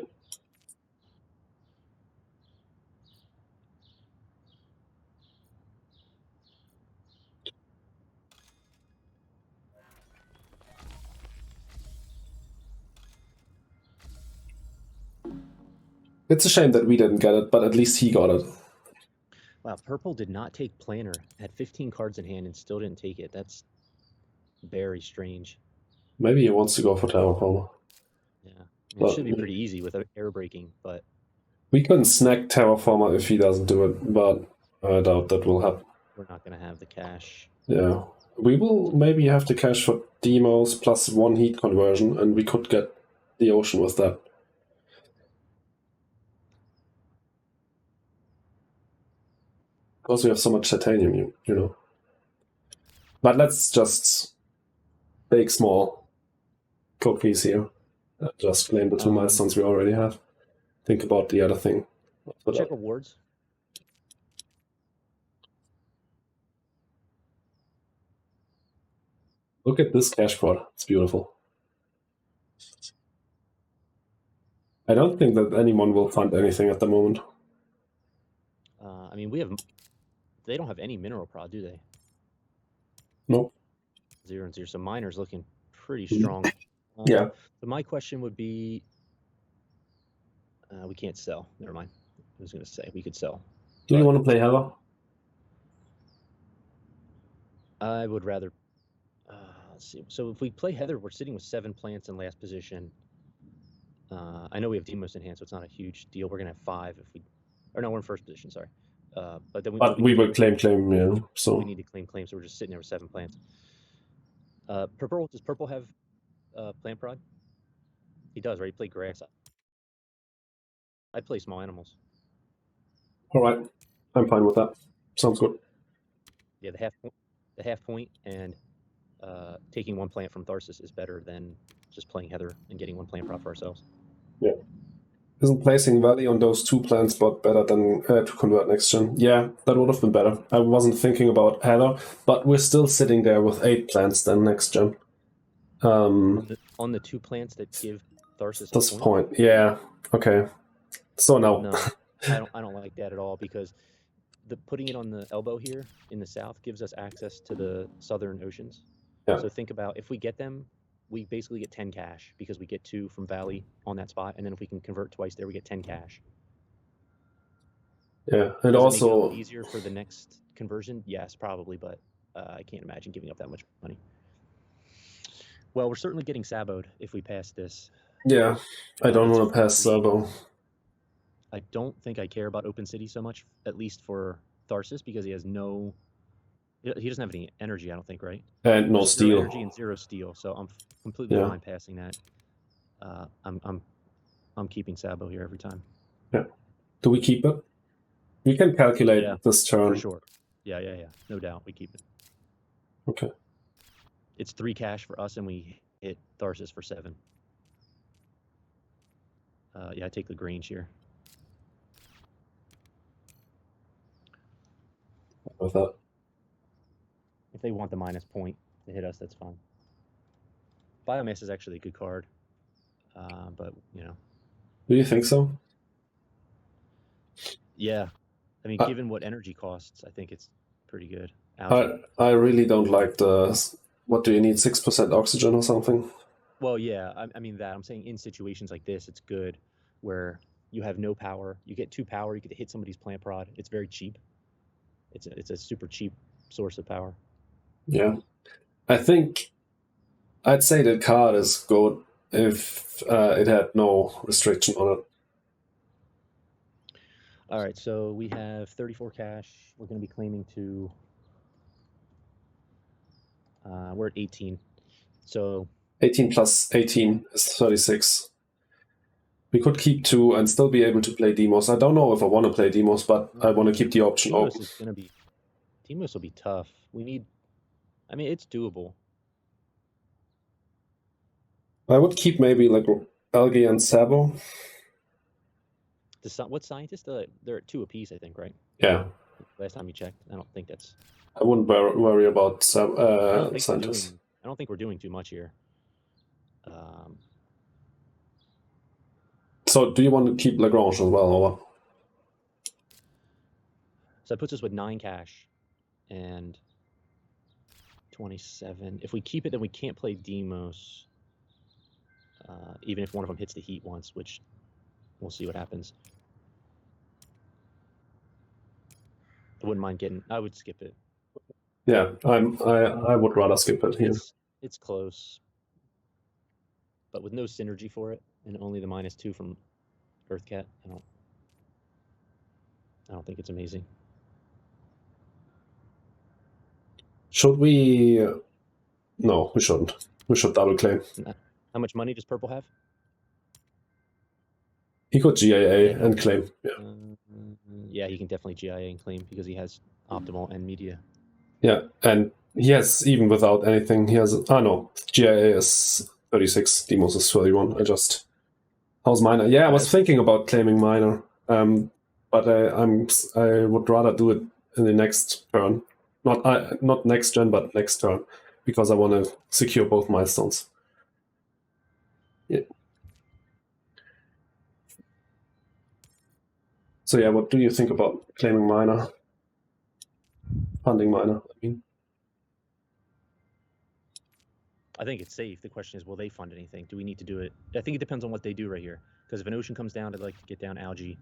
It's a shame that we didn't get it, but at least he got it. Wow, purple did not take Planner. Had 15 cards in hand and still didn't take it. That's very strange. Maybe he wants to go for Terraformer. Yeah, it should be pretty easy with air breaking, but we can snack Terraformer if he doesn't do it, but I doubt that will happen. We're not going to have the cash. Yeah, we will maybe have the cash for demos plus 1 heat conversion, and we could get the ocean with that. Because we have so much titanium, you know. But let's just bake small cookies here. Just claim the 2 milestones we already have. Think about the other thing. Check rewards. Look at this cash prod. It's beautiful. I don't think that anyone will fund anything at the moment. I mean, they don't have any mineral prod, do they? Nope. 0 and 0. So miner's looking pretty strong. Yeah. So my question would be, we can't sell. Never mind. I was going to say we could sell. Do you want to play Heather? I would rather. Let's see. So if we play Heather, we're sitting with 7 plants in last position. I know we have demos in hand, so it's not a huge deal. We're gonna have 5 if we, or no, we're in first position. Sorry, but then we would claim, yeah. So we need to claim. So we're just sitting there with 7 plants. Purple, does purple have plant prod? He does, right? He played grass. I play small animals. All right, I'm fine with that. Sounds good. Yeah, the half point and taking 1 plant from Tharsis is better than just playing Heather and getting 1 plant prod for ourselves. Yeah. Isn't placing Valley on those 2 plants but better than to convert next gen? Yeah, that would have been better. I wasn't thinking about Heather, but we're still sitting there with 8 plants then next gen. On the 2 plants that give Tharsis this point. Yeah. Okay. So no. I don't like that at all, because putting it on the elbow here in the south gives us access to the southern oceans. Yeah. So think about, if we get them, we basically get 10 cash because we get 2 from Valley on that spot, and then if we can convert twice there, we get 10 cash. Yeah, and also make it easier for the next conversion. Yes, probably, but I can't imagine giving up that much money. Well, we're certainly getting saboed if we pass this. Yeah, I don't want to pass Sabo. I don't think I care about Open City so much, at least for Tharsis, because he doesn't have any energy, I don't think, right? And no steel. Energy and 0 steel, so I'm completely fine passing that. I'm keeping Sabo here every time. Yeah. Do we keep it? We can calculate this turn. For sure. Yeah. No doubt, we keep it. Okay. It's 3 cash for us, and we hit Tharsis for 7. Yeah, I take the Grange here. With that. If they want the minus point to hit us, that's fine. Biomass is actually a good card, but you know. Do you think so? Yeah, I mean, given what energy costs, I think it's pretty good. I really don't like the. What do you need? 6% oxygen or something? Well, yeah, I mean that. I'm saying in situations like this, it's good, where You have no power. You get 2 power. You get to hit somebody's plant prod. It's very cheap. It's a super cheap source of power. Yeah. I think I'd say the card is good if it had no restriction on it. All right, so we have 34 cash. We're going to be claiming to. We're at 18. So 18 plus 18 is 36. We could keep 2 and still be able to play Demos. I don't know if I want to play Demos, but I want to keep the option Demos open. is going to be. Demos will be tough. We need. I mean, it's doable. I would keep maybe like Algae and Sabo. What scientists? They're at 2 apiece, I think, right? Yeah. Last time you checked, I don't think that's. I wouldn't worry about scientists. I don't think we're doing too much here. So do you want to keep Lagrange as well, or? So that puts us with 9 cash and 27. If we keep it, then we can't play Demos, even if one of them hits the heat once, which we'll see what happens. I wouldn't mind getting. I would skip it. Yeah, I would rather skip it here. It's close, but with no synergy for it, and only the -2 from Earthcat, I don't think it's amazing. Should we? No, we shouldn't. We should double claim. How much money does Purple have? He could GIA and claim. Yeah. Yeah, he can definitely GIA and claim because he has optimal and media. Yeah, and he has, even without anything, he has. No, GIA is 36, Demos is 31. How's Miner? Yeah, I was thinking about claiming Miner, but I would rather do it in the next turn. Not next gen, but next turn, because I want to secure both milestones. Yeah. So yeah, what do you think about claiming Miner? Funding Miner, I mean. I think it's safe. The question is, will they fund anything? Do we need to do it? I think it depends on what they do right here. Because if an ocean comes down, I'd like to get down algae.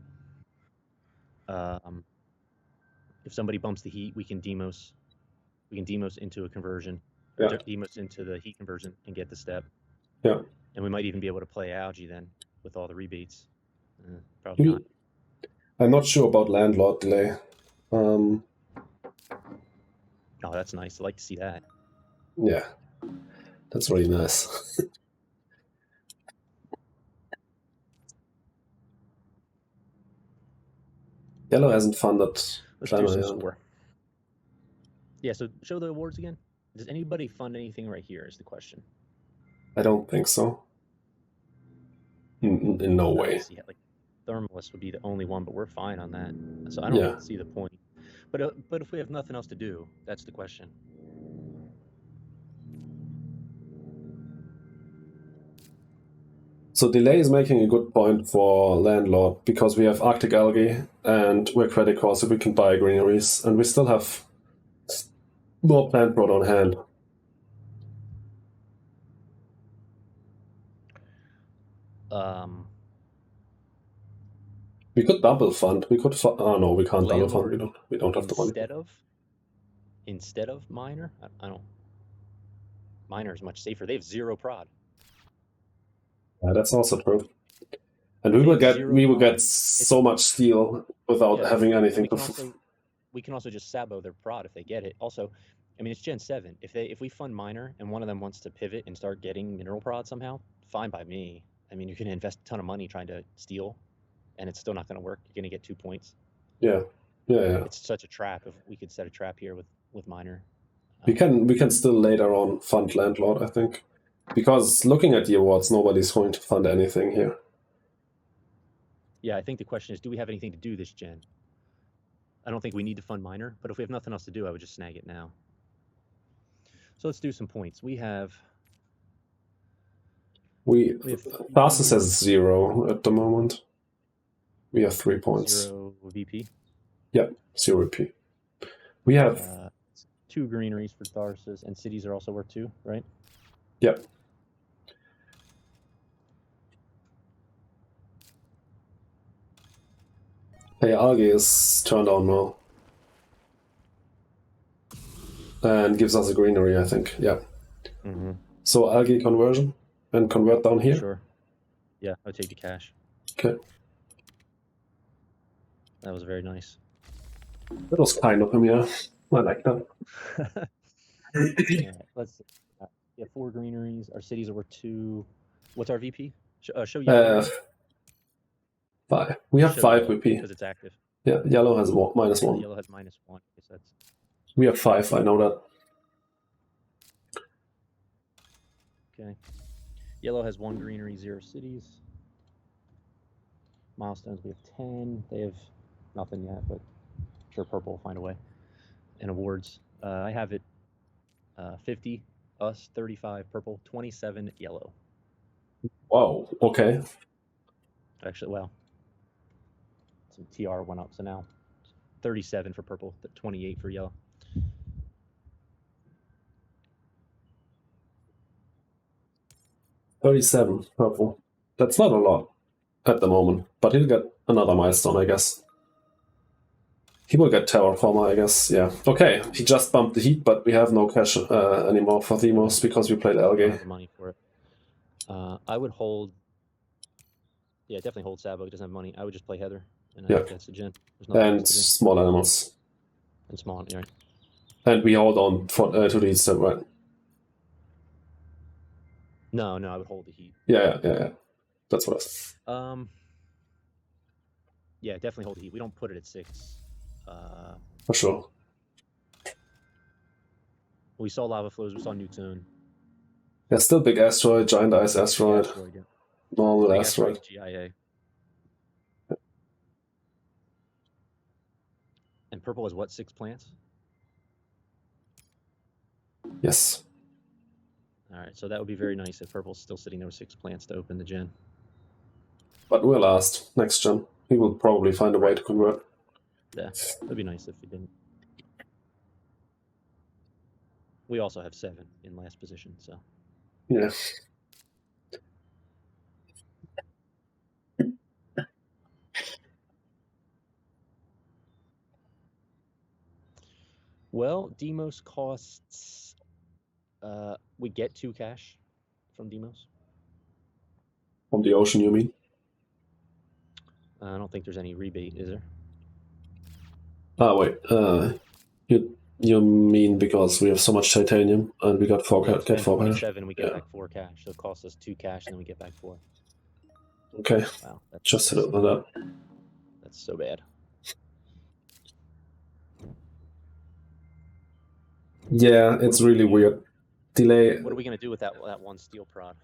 If somebody bumps the heat, we can Demos. We can Demos into a conversion. Yeah. Demos into the heat conversion and get the step. Yeah. And we might even be able to play algae then with all the rebates. Probably not. I'm not sure about landlord delay. Oh, that's nice. I'd like to see that. Yeah, that's really nice. Yellow hasn't funded. Let's do some score. Yeah, so show the awards again. Does anybody fund anything right here is the question. I don't think so. In no way. Yeah, like Thermalist would be the only one, but we're fine on that. So I don't see the point. But if we have nothing else to do, that's the question. So delay is making a good point for landlord because we have Arctic algae and we're Credicor, so we can buy greeneries, and we still have more plant prod on hand. We could double fund. We could. No, we can't double fund. We don't have the money. Instead of Miner, I don't. Miner is much safer. They have 0 prod. Yeah, that's also true. And we will get so much steel without having anything to. We can also just Sabo their prod if they get it. Also, I mean, it's Gen 7. If we fund Miner and one of them wants to pivot and start getting mineral prod somehow, fine by me. I mean, you're going to invest a ton of money trying to steal, and it's still not going to work. You're going to get 2 points. Yeah. It's such a trap. If we could set a trap here with Miner. We can still later on fund landlord, I think. Because looking at the awards, nobody's going to fund anything here. Yeah, I think the question is, do we have anything to do this gen? I don't think we need to fund Miner, but if we have nothing else to do, I would just snag it now. So let's do some points. We have Tharsis has 0 at the moment. We have 3 points. 0 VP? Yep, 0 VP. We have 2 greeneries for Tharsis, and cities are also worth 2, right? Yep. Hey, algae is turned on now. And gives us a greenery, I think. Yeah. Mm-hmm. So algae conversion and convert down here. Sure. Yeah, I'll take the cash. Okay. That was very nice. That was kind of him, yeah. I like that. All right, let's see. Yeah, 4 greeneries. Our cities are worth 2. What's our VP? Show yellow. 5. We have 5 VP. Because it's active. Yeah, yellow has -1. Yellow has -1. I guess that's... We have 5, I know that. Okay. Yellow has 1 greenery, 0 cities. Milestones, we have 10. They have nothing yet, but I'm sure purple will find a way. And awards, I have it 50, us, 35, purple, 27, yellow. Wow, okay. Actually, well, some TR went up, so now 37 for purple, 28 for yellow. $37 purple. That's not a lot at the moment, but he'll get another milestone, I guess. He will get Terraformer, I guess. Yeah. Okay, he just bumped the heat, but we have no cash anymore for Demos because we played I don't algae. have the money for it. I would hold. Yeah, definitely hold Sabo. He doesn't have money. I would just play Heather, and I think that's the gen. And small animals. And small, right? And we hold on for, to the step, right? No, I would hold the heat. Yeah. That's what I said. Yeah, definitely hold the heat. We don't put it at 6. For sure. We saw lava flows. We saw nuke zone. Yeah, still big asteroid, giant ice asteroid, Yeah. normal asteroid. GIA. And purple is what, 6 plants? Yes. All right, so that would be very nice if purple's still sitting there with 6 plants to open the gen. But we're last. Next gen. He will probably find a way to convert. Yeah, that'd be nice if he didn't. We also have 7 in last position, so. Yeah. Well, Demos costs. We get 2 cash from Demos. From the ocean, you mean? I don't think there's any rebate, is there? Wait. You mean because we have so much titanium and we got 4 cash? 27, we get back 4 cash, so it costs us 2 cash and then we get back 4. Okay. Wow, that's Just hit it with that. That's so bad. Yeah, it's really weird. Delay. What are we gonna do with that 1 steel prod?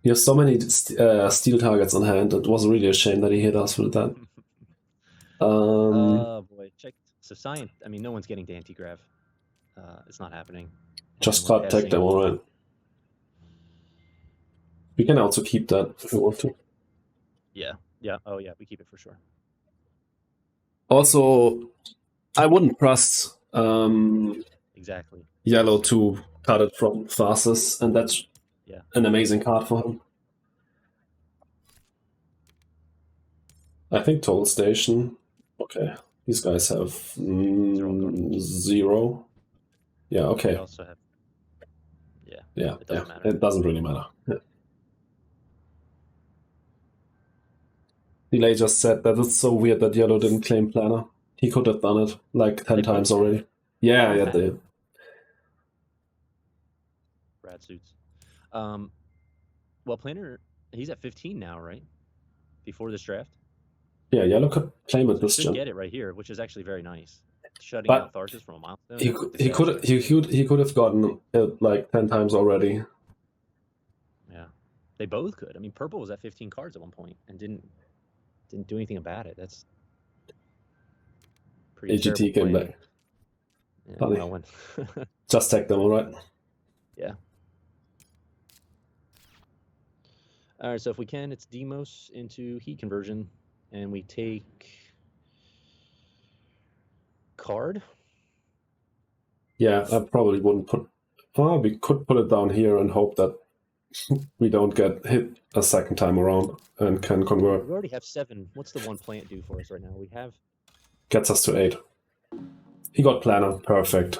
You have so many steel targets on hand. It was really a shame that he hit us with that. Oh boy, check. So science. I mean, no one's getting to anti-grav. It's not happening. Just cut tech them, alright. We can also keep that if we want to. Yeah. Oh yeah, we keep it for sure. Also, I wouldn't trust exactly yellow to cut it from fastest, and that's an amazing card for him. I think total station. Okay, these guys have 0. Yeah, okay. They also have. Yeah. It doesn't matter. It doesn't really matter. Yeah. Delay just said that it's so weird that yellow didn't claim planner. He could have done it like 10 times already. Yeah, they. Brad suits. Well, planner, he's at 15 now, right? Before this draft. Yeah, yellow could claim it this gen. Get it right here, which is actually very nice. Shutting out Tharsis from a milestone. He could have gotten it like 10 times already. Yeah, they both could. I mean, purple was at 15 cards at one point and didn't do anything about it. That's pretty. AGT came back. Yeah, well, just tech them, alright. Yeah. All right, so if we can, it's Demos into heat conversion, and we take card. Yeah, I probably wouldn't put. We could put it down here and hope that we don't get hit a second time around and can convert. We already have 7. What's the 1 plant do for us right now? We have... Gets us to 8. He got planner. Perfect.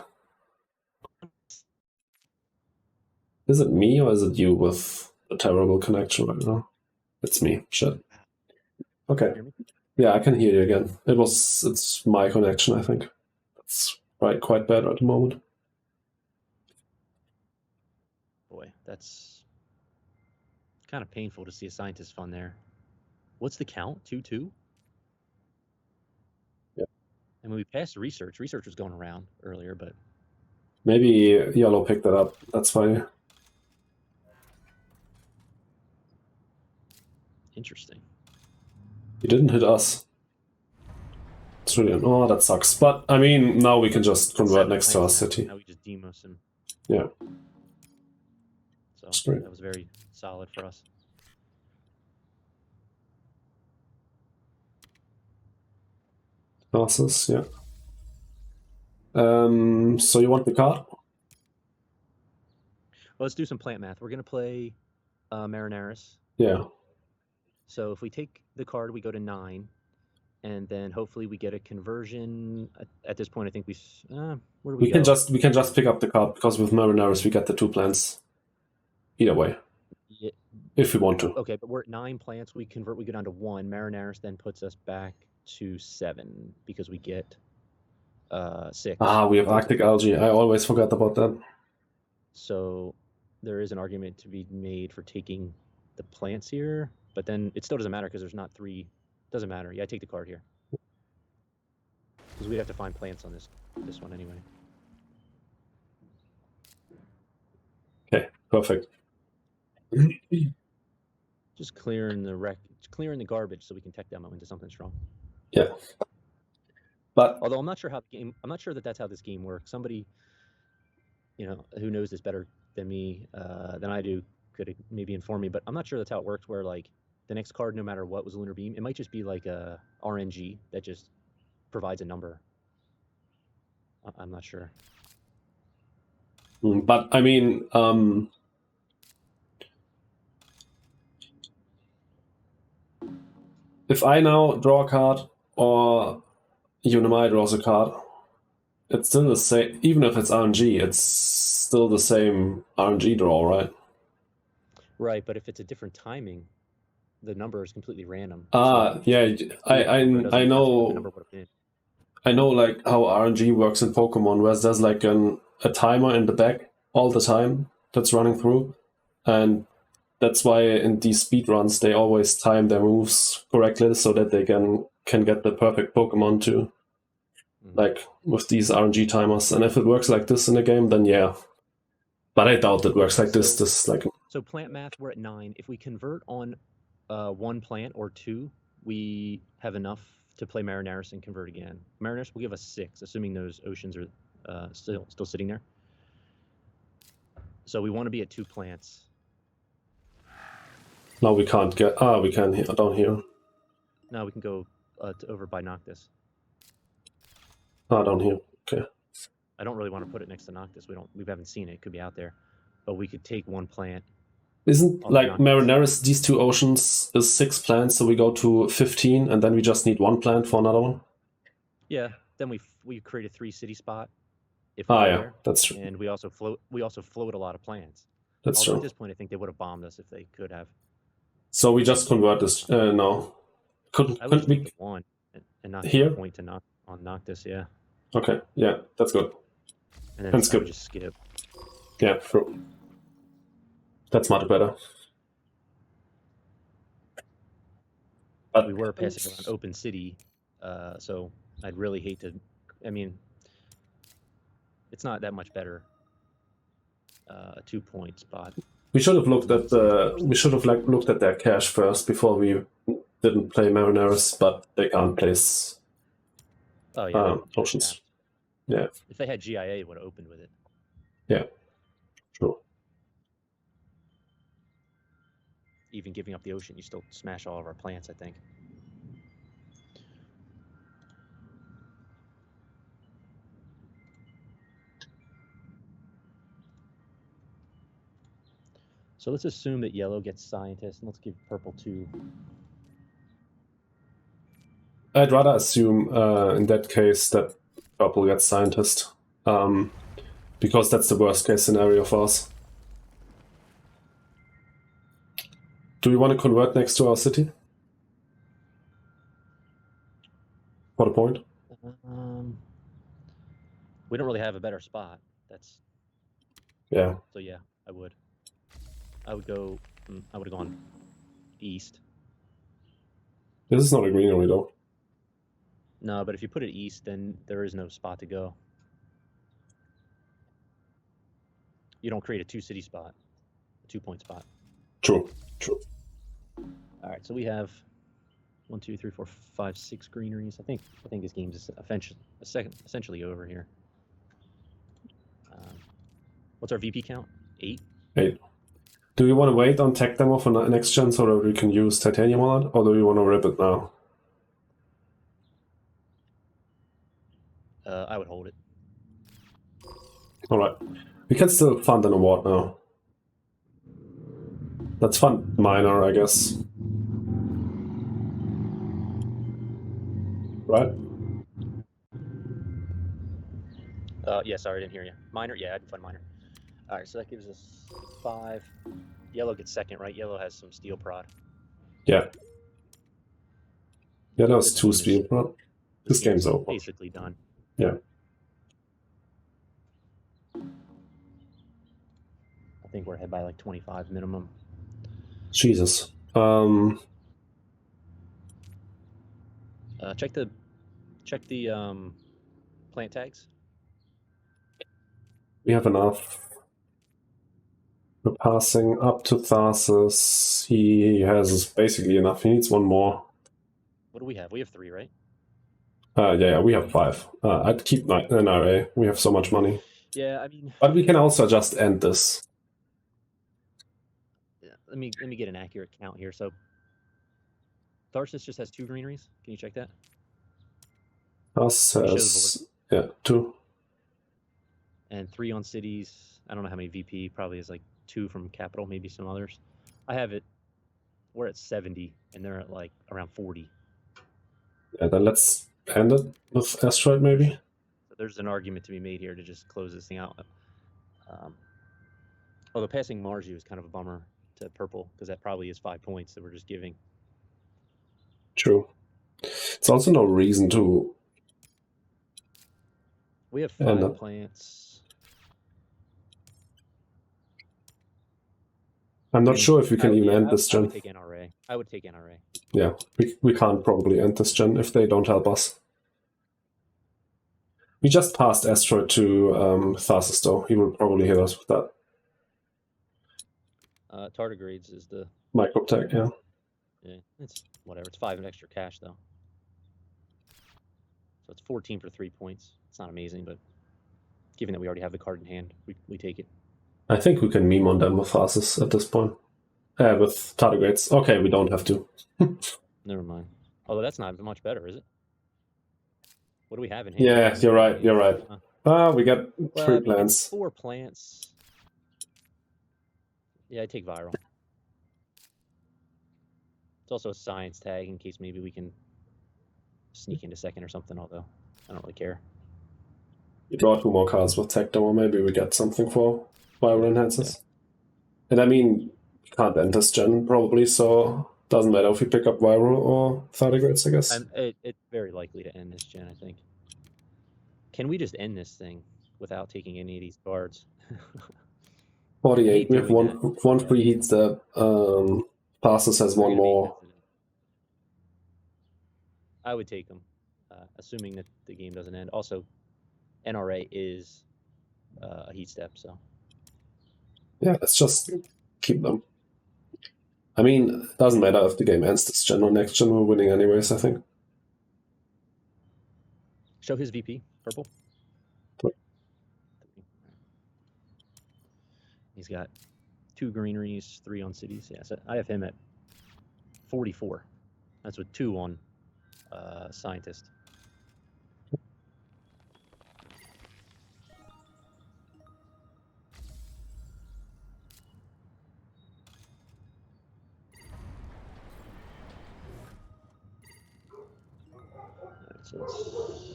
Is it me or is it you with a terrible connection right now? It's me. Shit. Okay. Yeah, I can hear you again. It's my connection, I think. It's quite bad at the moment. Boy, that's kind of painful to see a scientist fund there. What's the count? 2-2? Yeah. And when we passed research was going around earlier, but... Maybe yellow picked it up. That's why. Interesting. He didn't hit us. It's really... Oh, that sucks. But, I mean, now we can just convert next to our city. Now we just demos him. Yeah. So that was very solid for us. Passes, yeah. So you want the card? Well, let's do some plant math. We're going to play Marinaris. Yeah. So if we take the card, we go to 9. And then hopefully we get a conversion. At this point, I think where do we go? We can just pick up the card because with Marinaris we get the 2 plants. Either way. Yeah. If we want to. Okay, but we're at 9 plants. We convert. We go down to 1. Marinaris then puts us back to 7 because we get 6. We have Arctic algae. I always forgot about that. So there is an argument to be made for taking the plants here, but then it still doesn't matter because there's not 3. Doesn't matter. Yeah, I take the card here because we'd have to find plants on this one anyway. Okay, perfect. Just clearing the garbage so we can tech demo into something strong. Yeah. But although I'm not sure that that's how this game works. Somebody, who knows this better than me, than I do, could maybe inform me. But I'm not sure that's how it works. Where like the next card, no matter what, was a lunar beam. It might just be like a RNG that just provides a number. I'm not sure. But I mean, if I now draw a card or Unimai draws a card, it's still the same. Even if it's RNG, it's still the same RNG draw, right? Right, but if it's a different timing, the number is completely random. Yeah, I know. I know like how RNG works in Pokemon, where there's like a timer in the back all the time that's running through, and that's why in these speedruns they always time their moves correctly so that they can get the perfect Pokemon too. Like with these RNG timers, and if it works like this in a game, then yeah. But I doubt it works like this. So plant math, we're at 9. If we convert on 1 plant or 2, we have enough to play Marinaris and convert again. Marinaris will give us 6, assuming those oceans are still sitting there. So we want to be at 2 plants. No, we can't get. We can down here. No, we can go over by Noctis. Down here. Okay. I don't really want to put it next to Noctis. We haven't seen it. It could be out there, but we could take 1 plant. Isn't like Marinaris, these 2 oceans is 6 plants, so we go to 15, and then we just need 1 plant for another one? Yeah, then we create a 3 city spot. Yeah, that's true. And we also float a lot of plants. That's true. At this point, I think they would have bombed us if they could have. So we just convert this, no. Couldn't we... 1 and not here? Point to on Noctis, yeah. Okay, yeah, that's good. And then I would just skip. Yeah, true. That's much better. But we were passing around open city, so I'd really hate to. I mean, it's not that much better. A 2-point spot. We should have looked at looked at their cache first before we didn't play Marinaris, but they can't place oceans. Yeah. If they had GIA, it would have opened with it. Yeah. True. Even giving up the ocean, you still smash all of our plants, I think. So let's assume that yellow gets scientist, and let's give purple 2. I'd rather assume in that case that purple gets scientist, because that's the worst case scenario for us. Do we want to convert next to our city? For the point? We don't really have a better spot. That's Yeah. so yeah, I would. I would go. I would have gone east. This is not a greenery though. No, but if you put it east, then there is no spot to go. You don't create a 2-city spot, a 2-point spot. True. True. All right, so we have 1, 2, 3, 4, 5, 6 greeneries. I think this game's essentially over here. What's our VP count? 8? 8. Do we want to wait on tech demo for next gen so that we can use titanium on it, or do we want to rip it now? I would hold it. Alright. We can still fund an award now. Let's fund minor, I guess. Right? Yeah, sorry, I didn't hear you. Minor? Yeah, I'd fund minor. All right, so that gives us 5. Yellow gets second, right? Yellow has some steel prod. Yeah. Yeah, that was 2 steel prod. This game's over. Basically done. Yeah. I think we're ahead by like 25 minimum. Jesus. Check the plant tags. We have enough. We're passing up to Tharsis. He has basically enough. He needs 1 more. What do we have? We have 3, right? Yeah, we have 5. I'd keep NRA. We have so much money. Yeah, I mean. But we can also just end this. Yeah, let me get an accurate count here. So Tharsis just has 2 greeneries. Can you check that? Us has 2. And 3 on cities. I don't know how many VP. Probably is like 2 from capital, maybe some others. I have it. We're at 70, and they're at like around 40. Yeah, then let's end it with asteroid maybe. So there's an argument to be made here to just close this thing out. Although passing Mars is kind of a bummer to purple because that probably is 5 points that we're just giving. True. It's also no reason to. We have 5 plants. I'm not sure if we can even end this gen. I would take NRA. I would take NRA. Yeah, we can't probably end this gen if they don't help us. We just passed asteroid to Tharsis though. He will probably hit us with that. Tardigrades is the microtech, yeah. Yeah, it's whatever. It's 5 extra cash though. So it's 14 for 3 points. It's not amazing, but given that we already have the card in hand, we take it. I think we can meme on them with Tharsis at this point. With tardigrades. Okay, we don't have to. Never mind. Although that's not much better, is it? What do we have in hand? Yeah, you're right. You're right. We got 3 plants. 4 plants. Yeah, I take viral. It's also a science tag in case maybe we can sneak into second or something, although I don't really care. You draw 2 more cards with tech demo, maybe we get something for viral enhancers. Yeah. And I mean, you can't end this gen probably, so doesn't matter if we pick up viral or tardigrades, I guess. It's very likely to end this gen, I think. Can we just end this thing without taking any of these cards? 48. We have one free heat step. Tharsis has 1 more. I would take them, assuming that the game doesn't end. Also, NRA is a heat step, so. Yeah, let's just keep them. I mean, it doesn't matter if the game ends this gen or next gen, we're winning anyways, I think. Show his VP, purple. He's got 2 greeneries, 3 on cities. Yeah, so I have him at 44. That's with 2 on scientist. Resistance.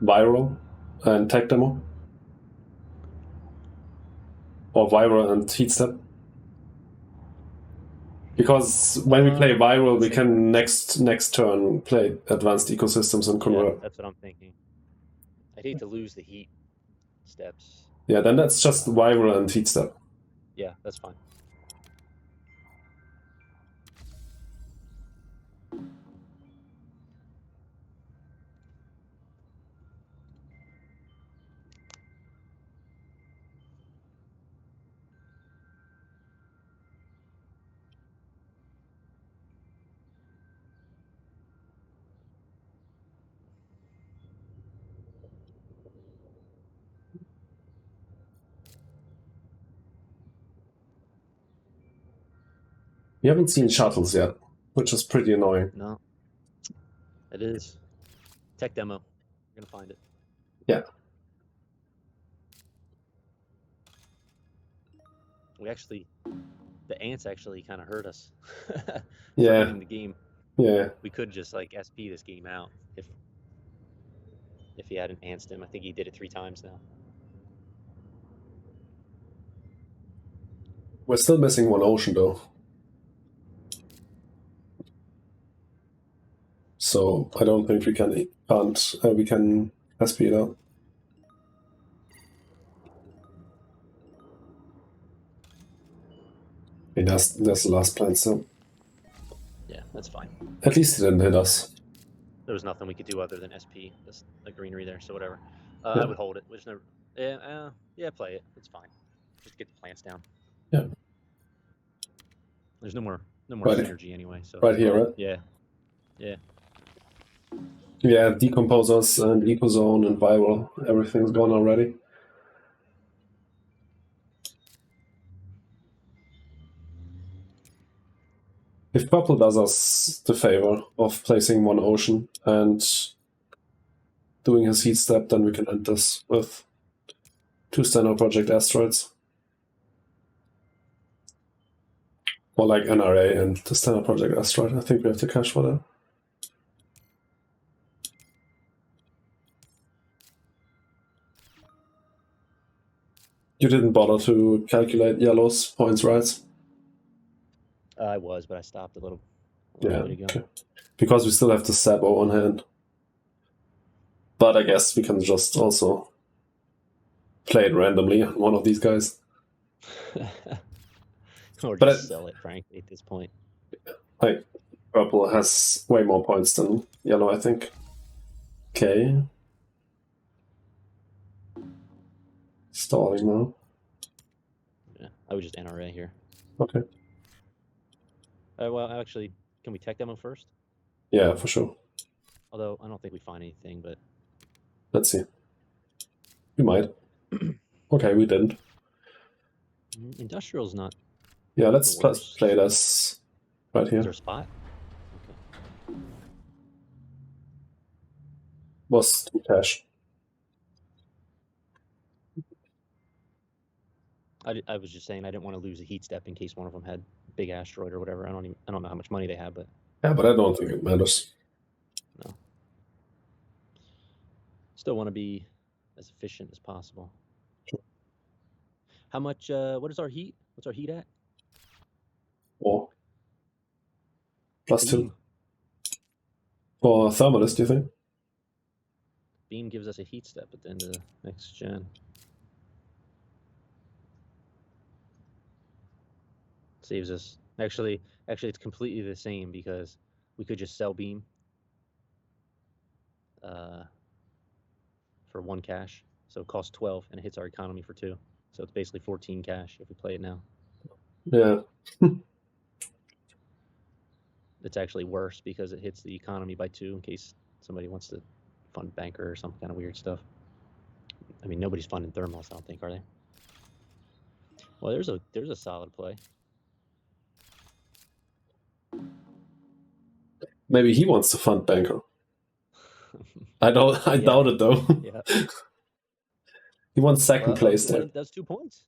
Viral and tech demo, or viral and heat step. Because when we play viral, we can next turn play advanced ecosystems and convert. Yeah, that's what I'm thinking. I'd hate to lose the heat steps. Yeah, then that's just viral and heat step. Yeah, that's fine. We haven't seen shuttles yet, which is pretty annoying. No, it is. Tech demo. We're gonna find it. Yeah. The ants actually kind of hurt us. Yeah. In the game. Yeah. We could just like SP this game out if he hadn't antsed him. I think he did it 3 times now. We're still missing one ocean though. So I don't think we can SP it out. Okay, that's the last plan, so Yeah, that's fine. at least it didn't hit us. There was nothing we could do other than SP. That's the greenery there, so whatever. Yeah. I would hold it. There's no. Yeah, play it. It's fine. Just get the plants down. Yeah. There's no more Right. synergy anyway. So Right here, right? Yeah. Yeah. Yeah, decomposers and ecozone and viral, everything's gone already. If purple does us the favor of placing one ocean and doing his heat step, then we can end this with 2 standard project asteroids. Or like NRA and the standard project asteroid. I think we have to cash for that. You didn't bother to calculate yellow's points, right? I was, but I stopped a little Yeah, bit ago. okay. Because we still have the Sabo on hand. But I guess we can just also play it randomly on one of these guys. Or But just sell it, frankly, at this point. Like, purple has way more points than yellow, I think. Okay. Stalling now. Yeah, I would just NRA here. Okay. Well, actually, can we tech demo first? Yeah, for sure. Although I don't think we find anything, but Let's see. We might. Okay, we didn't. Industrial's not. Yeah, let's The worst. play this right Is here. there a spot? Okay. Was 2 cash. I was just saying I didn't want to lose a heat step in case one of them had big asteroid or whatever. I don't know how much money they have, but Yeah, but I don't think it matters. no. Still want to be as efficient as possible. Sure. How much? What is our heat? What's our heat at? Or plus Beam. 2. For Thermalist, do you think? Beam gives us a heat step at the end of the next gen. Saves us. Actually, it's completely the same because we could just sell Beam for 1 cash. So it costs 12 and it hits our economy for 2. So it's basically 14 cash if we play it now. Yeah. It's actually worse because it hits the economy by 2 in case somebody wants to fund banker or some kind of weird stuff. I mean, nobody's funding thermals, I don't think, are they? Well, there's a solid play. Maybe he wants to fund banker. I doubt it though. Yeah. He wants second place there. That's 2 points.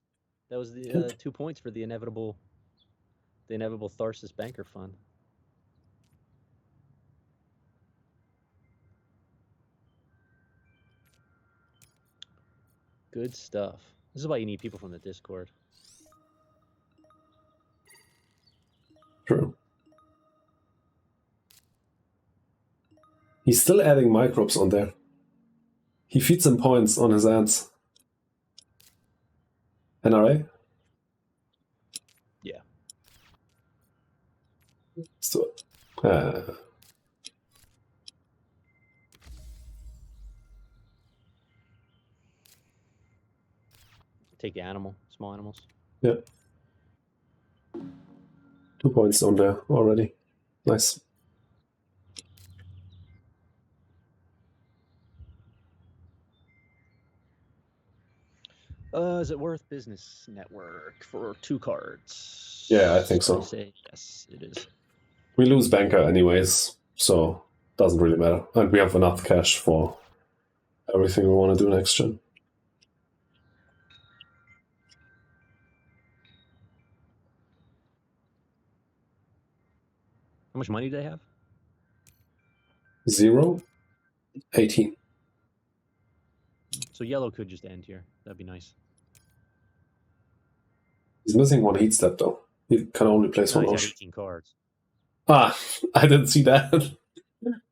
That was the 2 points for the inevitable Tharsis Banker Fund. Good stuff. This is why you need people from the Discord. True. He's still adding microbes on there. He feeds them points on his ants. NRA? Yeah. So, Take the animal, small animals. yeah. 2 points on there already. Nice. Is it worth business network for 2 cards? Yeah, I think so. I say yes, it is. We lose banker anyways, so doesn't really matter. And we have enough cash for everything we want to do next gen. How much money do they have? 0, 18. So yellow could just end here. That'd be nice. He's missing 1 heat step though. He can only place 1 he's got ocean. 18 cards. Ah, I didn't see that.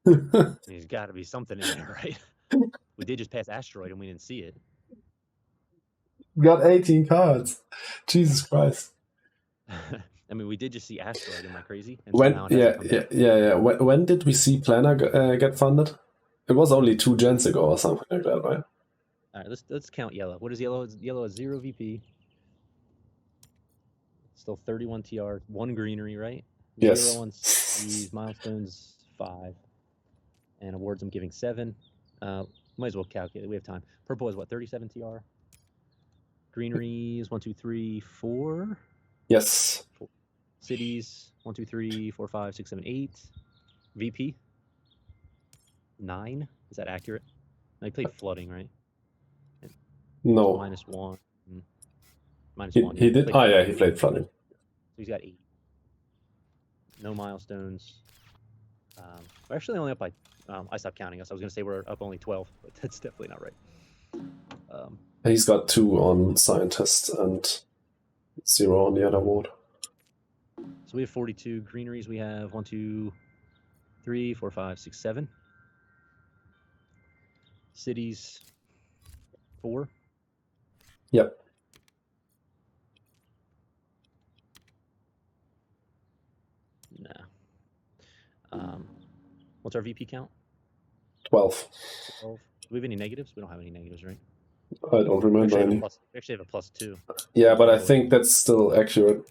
There's got to be something in there, right? We did just pass asteroid and we didn't see it. Got 18 cards. Jesus Christ. I mean, we did just see asteroid. Am I crazy? And When? somehow it hasn't come back. Yeah. When did we see Planner get funded? It was only 2 gens ago or something like that, right? All right, let's count yellow. What is yellow? Yellow has 0 VP. Still 31 TR, 1 greenery, right? Yes. 0 on these milestones 5, and awards I'm giving 7. Might as well calculate. We have time. Purple is what, 37 TR. Greenery is 1, 2, 3, 4. Yes. 4. Cities 1, 2, 3, 4, 5, 6, 7, 8. VP 9. Is that accurate? No, he played flooding, right? No. -1. -1. He did. Oh yeah, he played flooding. So he's got 8. No milestones. We're actually only up by. I stopped counting us. I was going to say we're up only 12, but that's definitely not right. He's got 2 on scientist and 0 on the other ward. So we have 42 greeneries. We have 1, 2, 3, 4, 5, 6, 7. Cities 4. Yep. Nah. What's our VP count? 12. 12. Do we have any negatives? We don't have any negatives, right? I don't remember any. We actually have a +2. Yeah, but I think that's still accurate.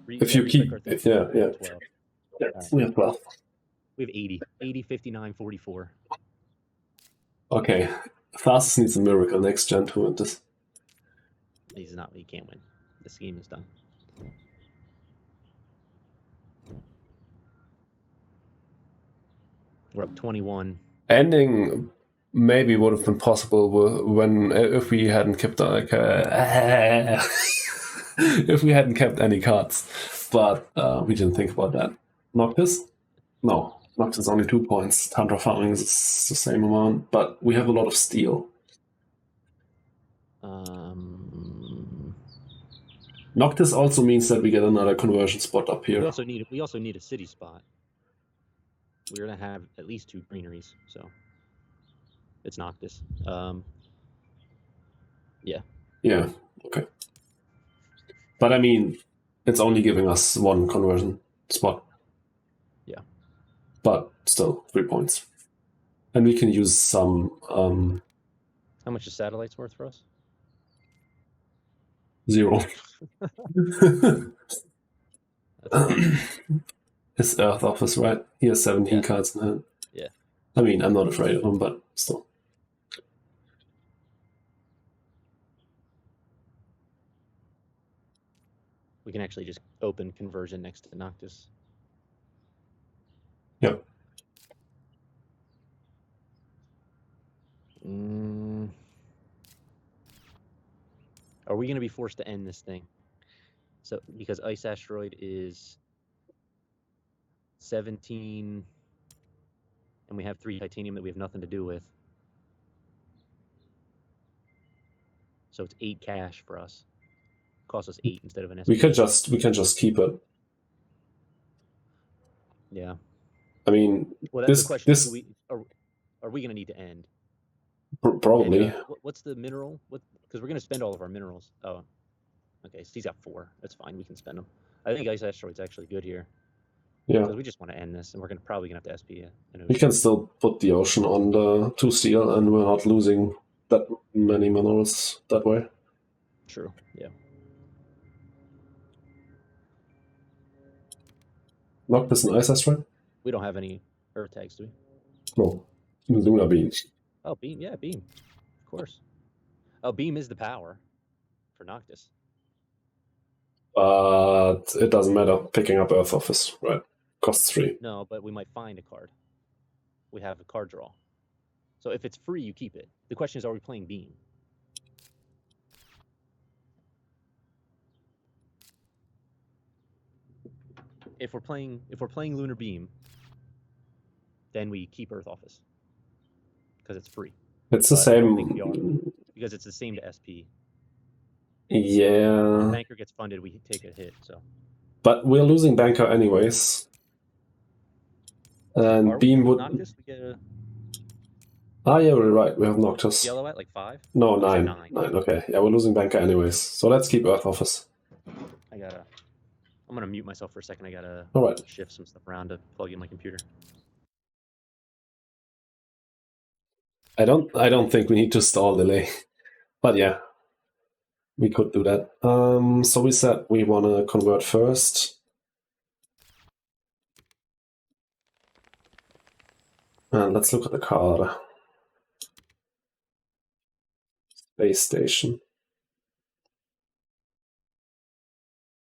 If you keep, yeah. 12. Yeah, we have 12. We have 80. 80, 59, 44. Okay. Fastest needs a miracle next gen to win this. He can't win. The scheme is done. We're up 21. Ending maybe would have been possible when if we hadn't kept if we hadn't kept any cards, but we didn't think about that. Noctis? No, Noctis is only 2 points. Terraforming is the same amount, but we have a lot of steel. Noctis also means that we get another conversion spot up here. We also need a city spot. We're gonna have at least 2 greeneries, so it's Noctis. Yeah. Yeah. Okay. But I mean, it's only giving us 1 conversion spot. Yeah. But still, 3 points, and we can use some. How much is satellites worth for us? 0. His Earth office, right? He has 17 cards in hand. Yeah. I mean, I'm not afraid of him, but still. We can actually just open conversion next to Noctis. Yep. Are we going to be forced to end this thing? So because Ice Asteroid is 17, and we have 3 titanium that we have nothing to do with. So it's 8 cash for us. Cost us 8 instead of an SP. We can just keep it. Yeah. I mean, Well, that's this the question. this Are we going to need to end? probably. And, what's the mineral? Because we're going to spend all of our minerals. Oh, okay. So he's got 4. That's fine. We can spend them. I think Ice Asteroid's actually good here. Yeah. Because we just want to end this, and we're probably going to have to SP it. We can still put the ocean on the 2 steel, and we're not losing that many minerals that way. True. Yeah. Noctis and Ice Asteroid? We don't have any Earth tags, do we? No. Lunar Beam. Oh, Beam. Yeah, Beam. Of course. Oh, Beam is the power for Noctis. But it doesn't matter. Picking up Earth Office, right? Costs 3. No, but we might find a card. We have a card draw. So if it's free, you keep it. The question is, are we playing Beam? If we're playing Lunar Beam, then we keep Earth Office because it's free. It's the But I don't same. think we are, because it's the same to SP. Yeah. If Banker gets funded, we take a hit. So. But we're losing Banker anyways. And Are Beam we? would. Noctis, we get a. Ah, yeah, we're right. We have Noctis. Yellow at like 5? No, Oh, 9. 9. Okay. Yeah, we're losing Banker anyways. So let's keep Earth Office. I'm gonna mute myself for a second. I gotta shift some stuff around to plug in my computer. I don't think we need to stall delay. But yeah. We could do that. So we said we wanna convert first. And let's look at the card. Space Station.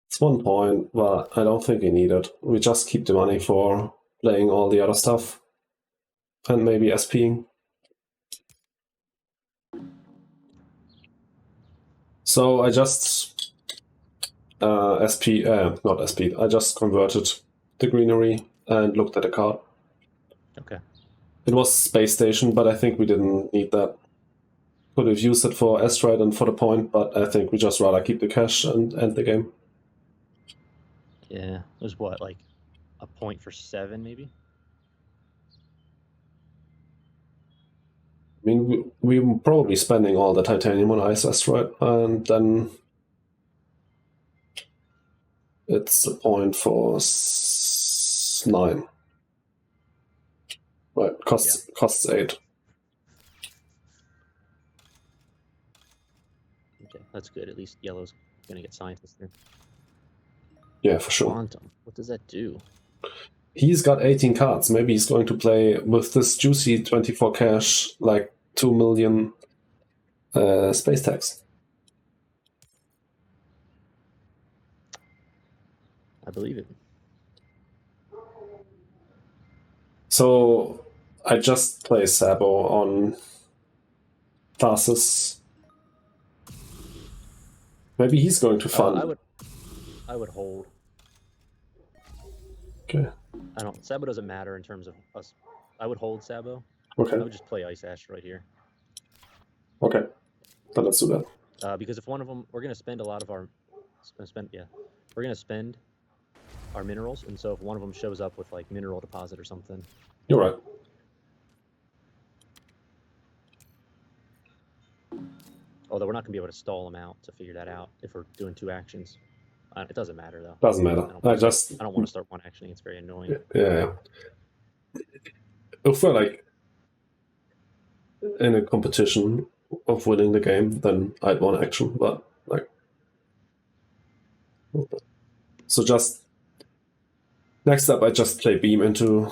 It's 1 point, but I don't think we need it. We just keep the money for playing all the other stuff. And maybe SPing. So I just not SP, I just converted the greenery and looked at the card. Okay. It was Space Station, but I think we didn't need that. Could have used it for Asteroid and for the point, but I think we just rather keep the cash and end the game. Yeah, it was what, like a point for 7 maybe? I mean, we're probably spending all the titanium on Ice Asteroid, and then it's a point for 9. Right, costs 8. Okay, that's good. At least yellow's gonna get scientists there. Yeah, for sure. Quantum. What does that do? He's got 18 cards. Maybe he's going to play with this juicy 24 cash, like 2 million space tags. I believe it. So I just play Sabo on Tharsis. Maybe he's going to fund. I would hold. Okay. I don't. Sabo doesn't matter in terms of us. I would hold Sabo. Okay. I would just play Ice Asteroid here. Okay. Then let's do that. Because if one of them, we're gonna spend a lot of our, we're gonna spend our minerals, and so if one of them shows up with like mineral deposit or something. You're right. Although we're not gonna be able to stall them out to figure that out if we're doing 2 actions. It doesn't matter though. Doesn't matter. I don't want to start one actioning. It's very annoying. Yeah. If we're like in a competition of winning the game, then I'd want action. But like, so just next up, I just play Beam into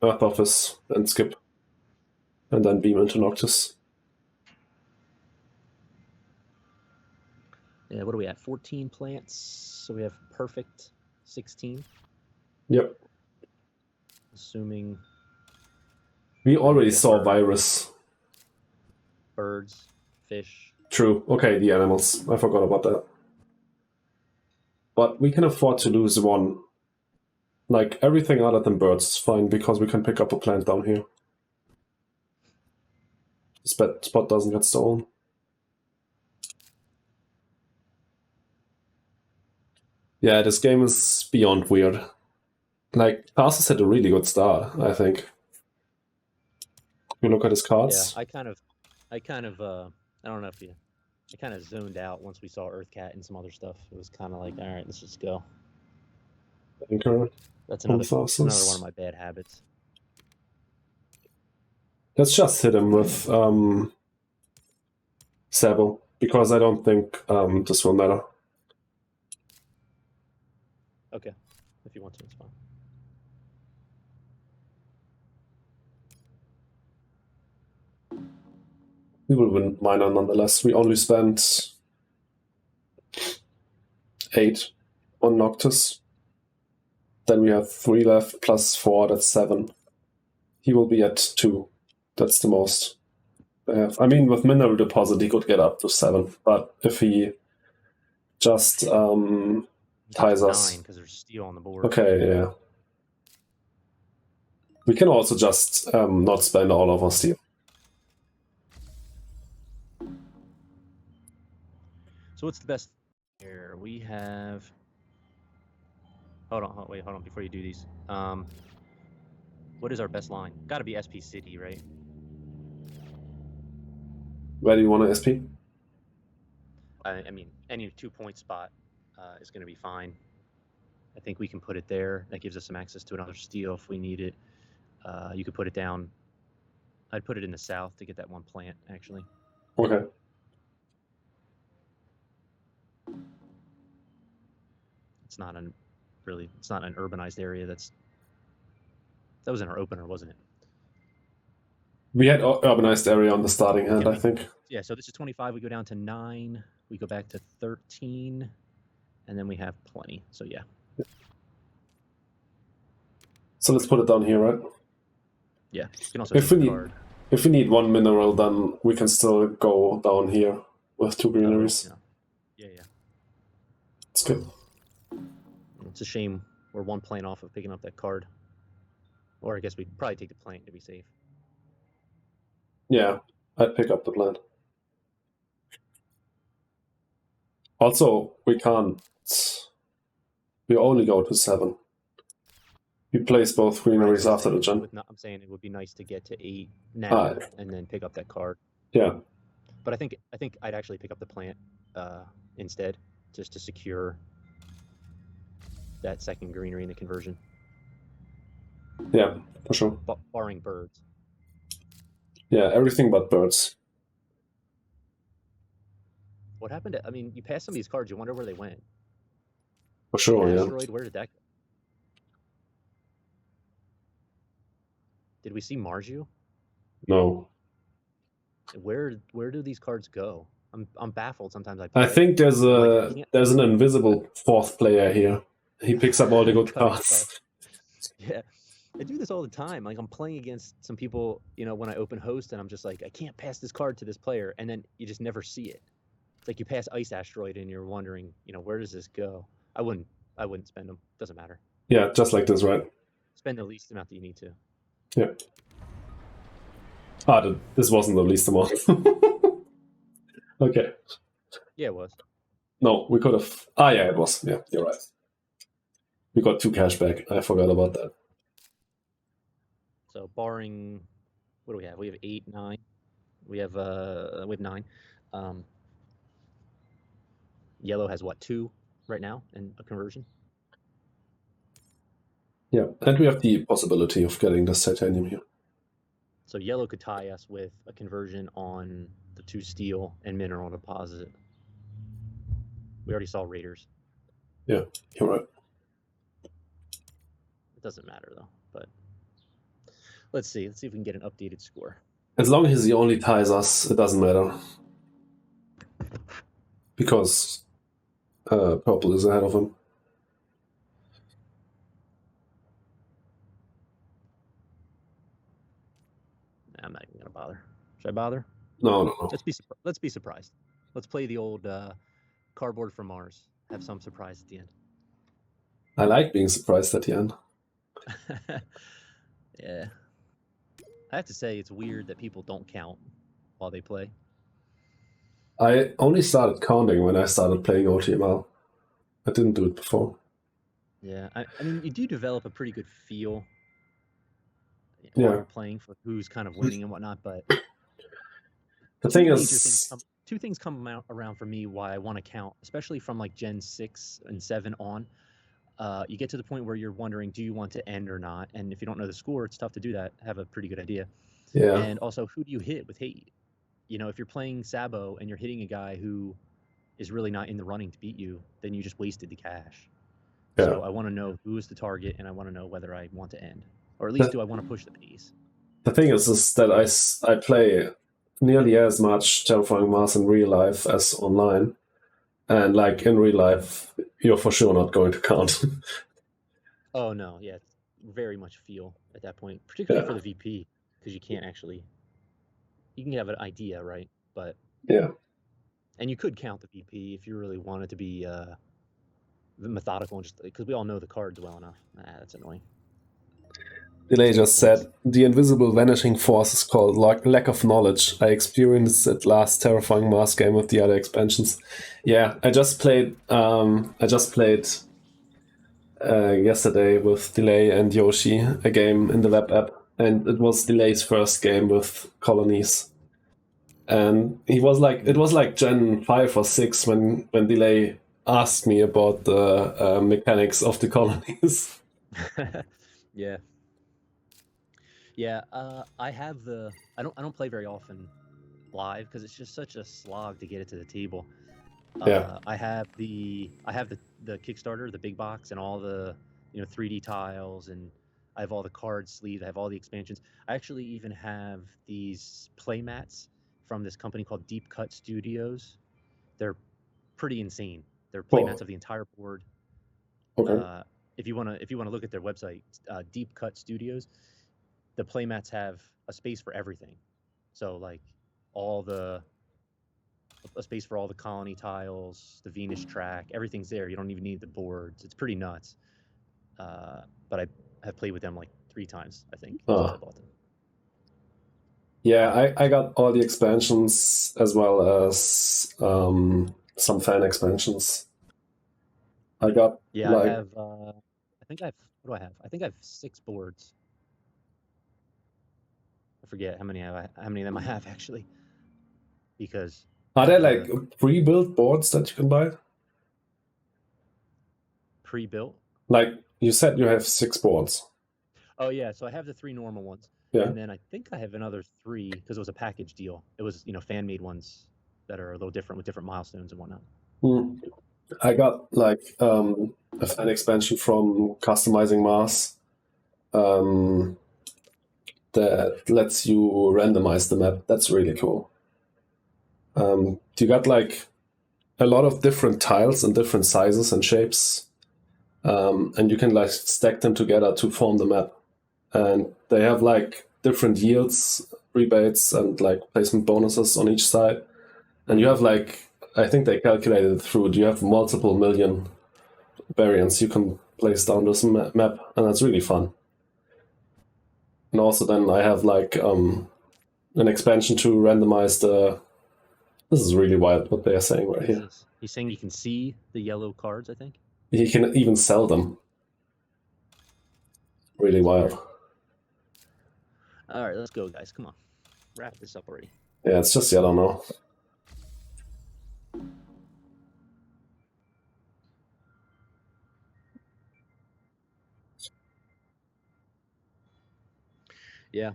Earth Office and skip, and then Beam into Noctis. Yeah, what are we at? 14 plants. So we have perfect 16. Yep. Assuming we already saw virus. Birds, fish. True. Okay, the animals. I forgot about that. But we can afford to lose one. Like, everything other than birds is fine, because we can pick up a plant down here. The spot doesn't get stolen. Yeah, this game is beyond weird. Like, Tarsus had a really good start, I think. You look at his cards. Yeah, I kind of, I don't know if you, I kind of zoned out once we saw Earthcat and some other stuff. It was kind of like, all right, let's just go. Anchor. That's on another one Tarsus. of my bad habits. Let's just hit him with Sable, because I don't think this will matter. Okay, if you want to, it's fine. We will win minor nonetheless. We only spent 8 on Noctis. Then we have 3 left, plus 4, that's 7. He will be at 2. That's the most they have. I mean, with Mineral Deposit, he could get up to 7. But if he just ties us... 9, because there's steel on the board. Okay, yeah. We can also just not spend all of our steel. So what's the best here? We have... Hold on, before you do these. What is our best line? Got to be SP City, right? Where do you want to SP? I mean, any 2-point spot is going to be fine. I think we can put it there. That gives us some access to another steel if we need it. You could put it down. I'd put it in the south to get that one plant, actually. Okay. It's not an urbanized area. That was in our opener, wasn't it? We had urbanized area on the starting hand, I think. Yeah, so this is 25. We go down to 9. We go back to 13. And then we have plenty. So, yeah. So let's put it down here, right? Yeah. You can also if we need 1 mineral, then we can still go down here with 2 greeneries. Yeah. It's good. It's a shame we're 1 plant off of picking up that card. Or I guess we'd probably take the plant to be safe. Yeah, I'd pick up the plant. Also, we can't... We only go to 7. We place both greeneries after the gen. I'm saying it would be nice to get to 8 now and then pick up that card. Yeah. But I think I'd actually pick up the plant instead, just to secure that second greenery in the conversion. Yeah, for sure. Barring birds. Yeah, everything but birds. What happened to... I mean, you pass some of these cards, you wonder where they went. For sure, yeah. Asteroid, where did that go? Did we see Marju? No. Where do these cards go? I'm baffled sometimes. I think there's an invisible 4th player here. He picks up all the good cards. Yeah. I do this all the time. Like, I'm playing against some people, when I open host, and I'm just like, I can't pass this card to this player, and then you just never see it. It's like you pass Ice Asteroid and you're wondering, where does this go? I wouldn't spend them. Doesn't matter. Yeah, just like this, right? Spend the least amount that you need to. Yeah. This wasn't the least amount. Okay. Yeah, it was. No, we could have... yeah, it was. Yeah, you're right. We got 2 cash back. I forgot about that. So barring... What do we have? We have 8, 9. We have 9. Yellow has what, 2 right now in a conversion? Yeah, and we have the possibility of getting this titanium here. So yellow could tie us with a conversion on the 2 steel and mineral deposit. We already saw raiders. Yeah, you're right. It doesn't matter though, but let's see if we can get an updated score. As long as he only ties us, it doesn't matter. Because purple is ahead of him. I'm not even gonna bother. Should I bother? No. Let's be surprised. Let's play the old cardboard from Mars. Have some surprise at the end. I like being surprised at the end. Yeah. I have to say, it's weird that people don't count while they play. I only started counting when I started playing OTML. I didn't do it before. Yeah. I mean, you do develop a pretty good feel while Yeah. you're playing for who's kind of winning and whatnot, but The thing two things come around for me why I want to count, especially from like Gen 6 and 7 on. You get to the point where you're wondering, do you want to end or not? And if you don't know the score, it's tough to do that. Have a pretty good idea. yeah, And also, who do you hit with hate? You know, if you're playing Sabo and you're hitting a guy who is really not in the running to beat you, then you just wasted the cash. yeah. So I want to know who is the target, and I want to know whether I want to end, or at least The, do I want to push the pace. the thing is that I play nearly as much Terraforming Mars in real life as online. And like in real life, you're for sure not going to count. Oh no, yeah, it's very much feel at that point, particularly yeah, for the VP, because you can't actually you can have an idea, right? But yeah. and you could count the VP if you really wanted to be methodical and just because we all know the cards well enough. That's annoying. Delay Too many just points. said the invisible vanishing force is called lack of knowledge. I experienced it last Terraforming Mars game with the other expansions. Yeah, I just played. Yesterday with Delay and Yoshi a game in the web app, and it was Delay's first game with colonies. And he was like, it was like Gen 5 or 6 when Delay asked me about the mechanics of the colonies. Yeah. Yeah, I have the I don't play very often live because it's just such a slog to get it to the table. Yeah. I have the Kickstarter, the big box, and all the 3D tiles, and I have all the card sleeves. I have all the expansions. I actually even have these play mats from this company called Deep Cut Studios. They're pretty insane. They're play mats Oh, of the entire board. okay. Uh, if you wanna look at their website, Deep Cut Studios, the play mats have a space for everything. So like all the a space for all the colony tiles, the Venus track, everything's there. You don't even need the boards. It's pretty nuts. But I have played with them like 3 times, I think, since I Ah. bought them. Yeah, I got all the expansions as well as some fan expansions. I got Yeah, I like have. I think I have. What do I have? I think I have 6 boards. I forget how many of them I have actually, because are I there have like the pre-built boards that you can buy? pre-built. Like you said, you have 6 boards. Oh yeah, so I have the 3 normal ones, Yeah. and then I think I have another 3 because it was a package deal. It was fan made ones that are a little different with different milestones and whatnot. Hmm. I got like a fan expansion from Customizing Mars um, that lets you randomize the map. That's really cool. You got like a lot of different tiles and different sizes and shapes, and you can like stack them together to form the map. And they have like different yields, rebates, and like placement bonuses on each side. And you have like, I think they calculated it through. You have multiple million variants you can place down this map, and that's really fun. And also, then I have like an expansion to randomize the. This is really wild what they are saying right What is here. this? He's saying you can see the yellow cards, I think. You can even sell them. Really That's wild. weird. All right, let's go, guys. Come on. Wrap this up already. Yeah, it's just yellow now. Yeah.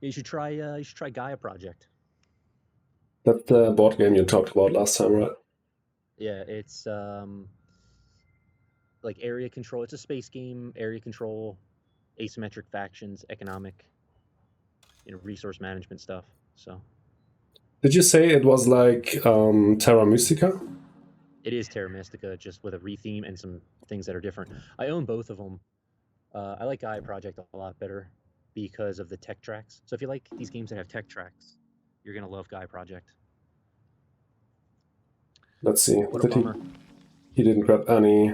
You should try Gaia Project. That's the board game you talked about last time, right? Yeah, it's like area control. It's a space game, area control, asymmetric factions, economic, resource management stuff. So Did you say it was like Terra Mystica? it is Terra Mystica, just with a retheme and some things that are different. I own both of them. I like Gaia Project a lot better because of the tech tracks. So if you like these games that have tech tracks, You're gonna love Guy Project. Let's see. What a bummer. He didn't grab any.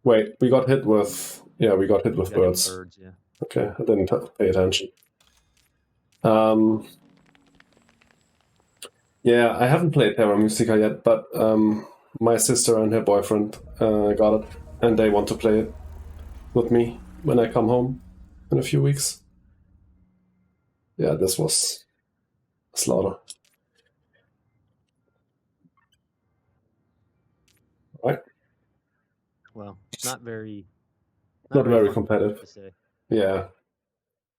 Wait, we got hit with. Yeah, we got hit with Got him birds. birds, yeah. Okay, I didn't pay attention. Yeah, I haven't played Terra Mystica yet, but my sister and her boyfriend got it, and they want to play it with me when I come home in a few weeks. Yeah, this was a slaughter. Right. Well, not very Not very fun competitive. to say. Yeah.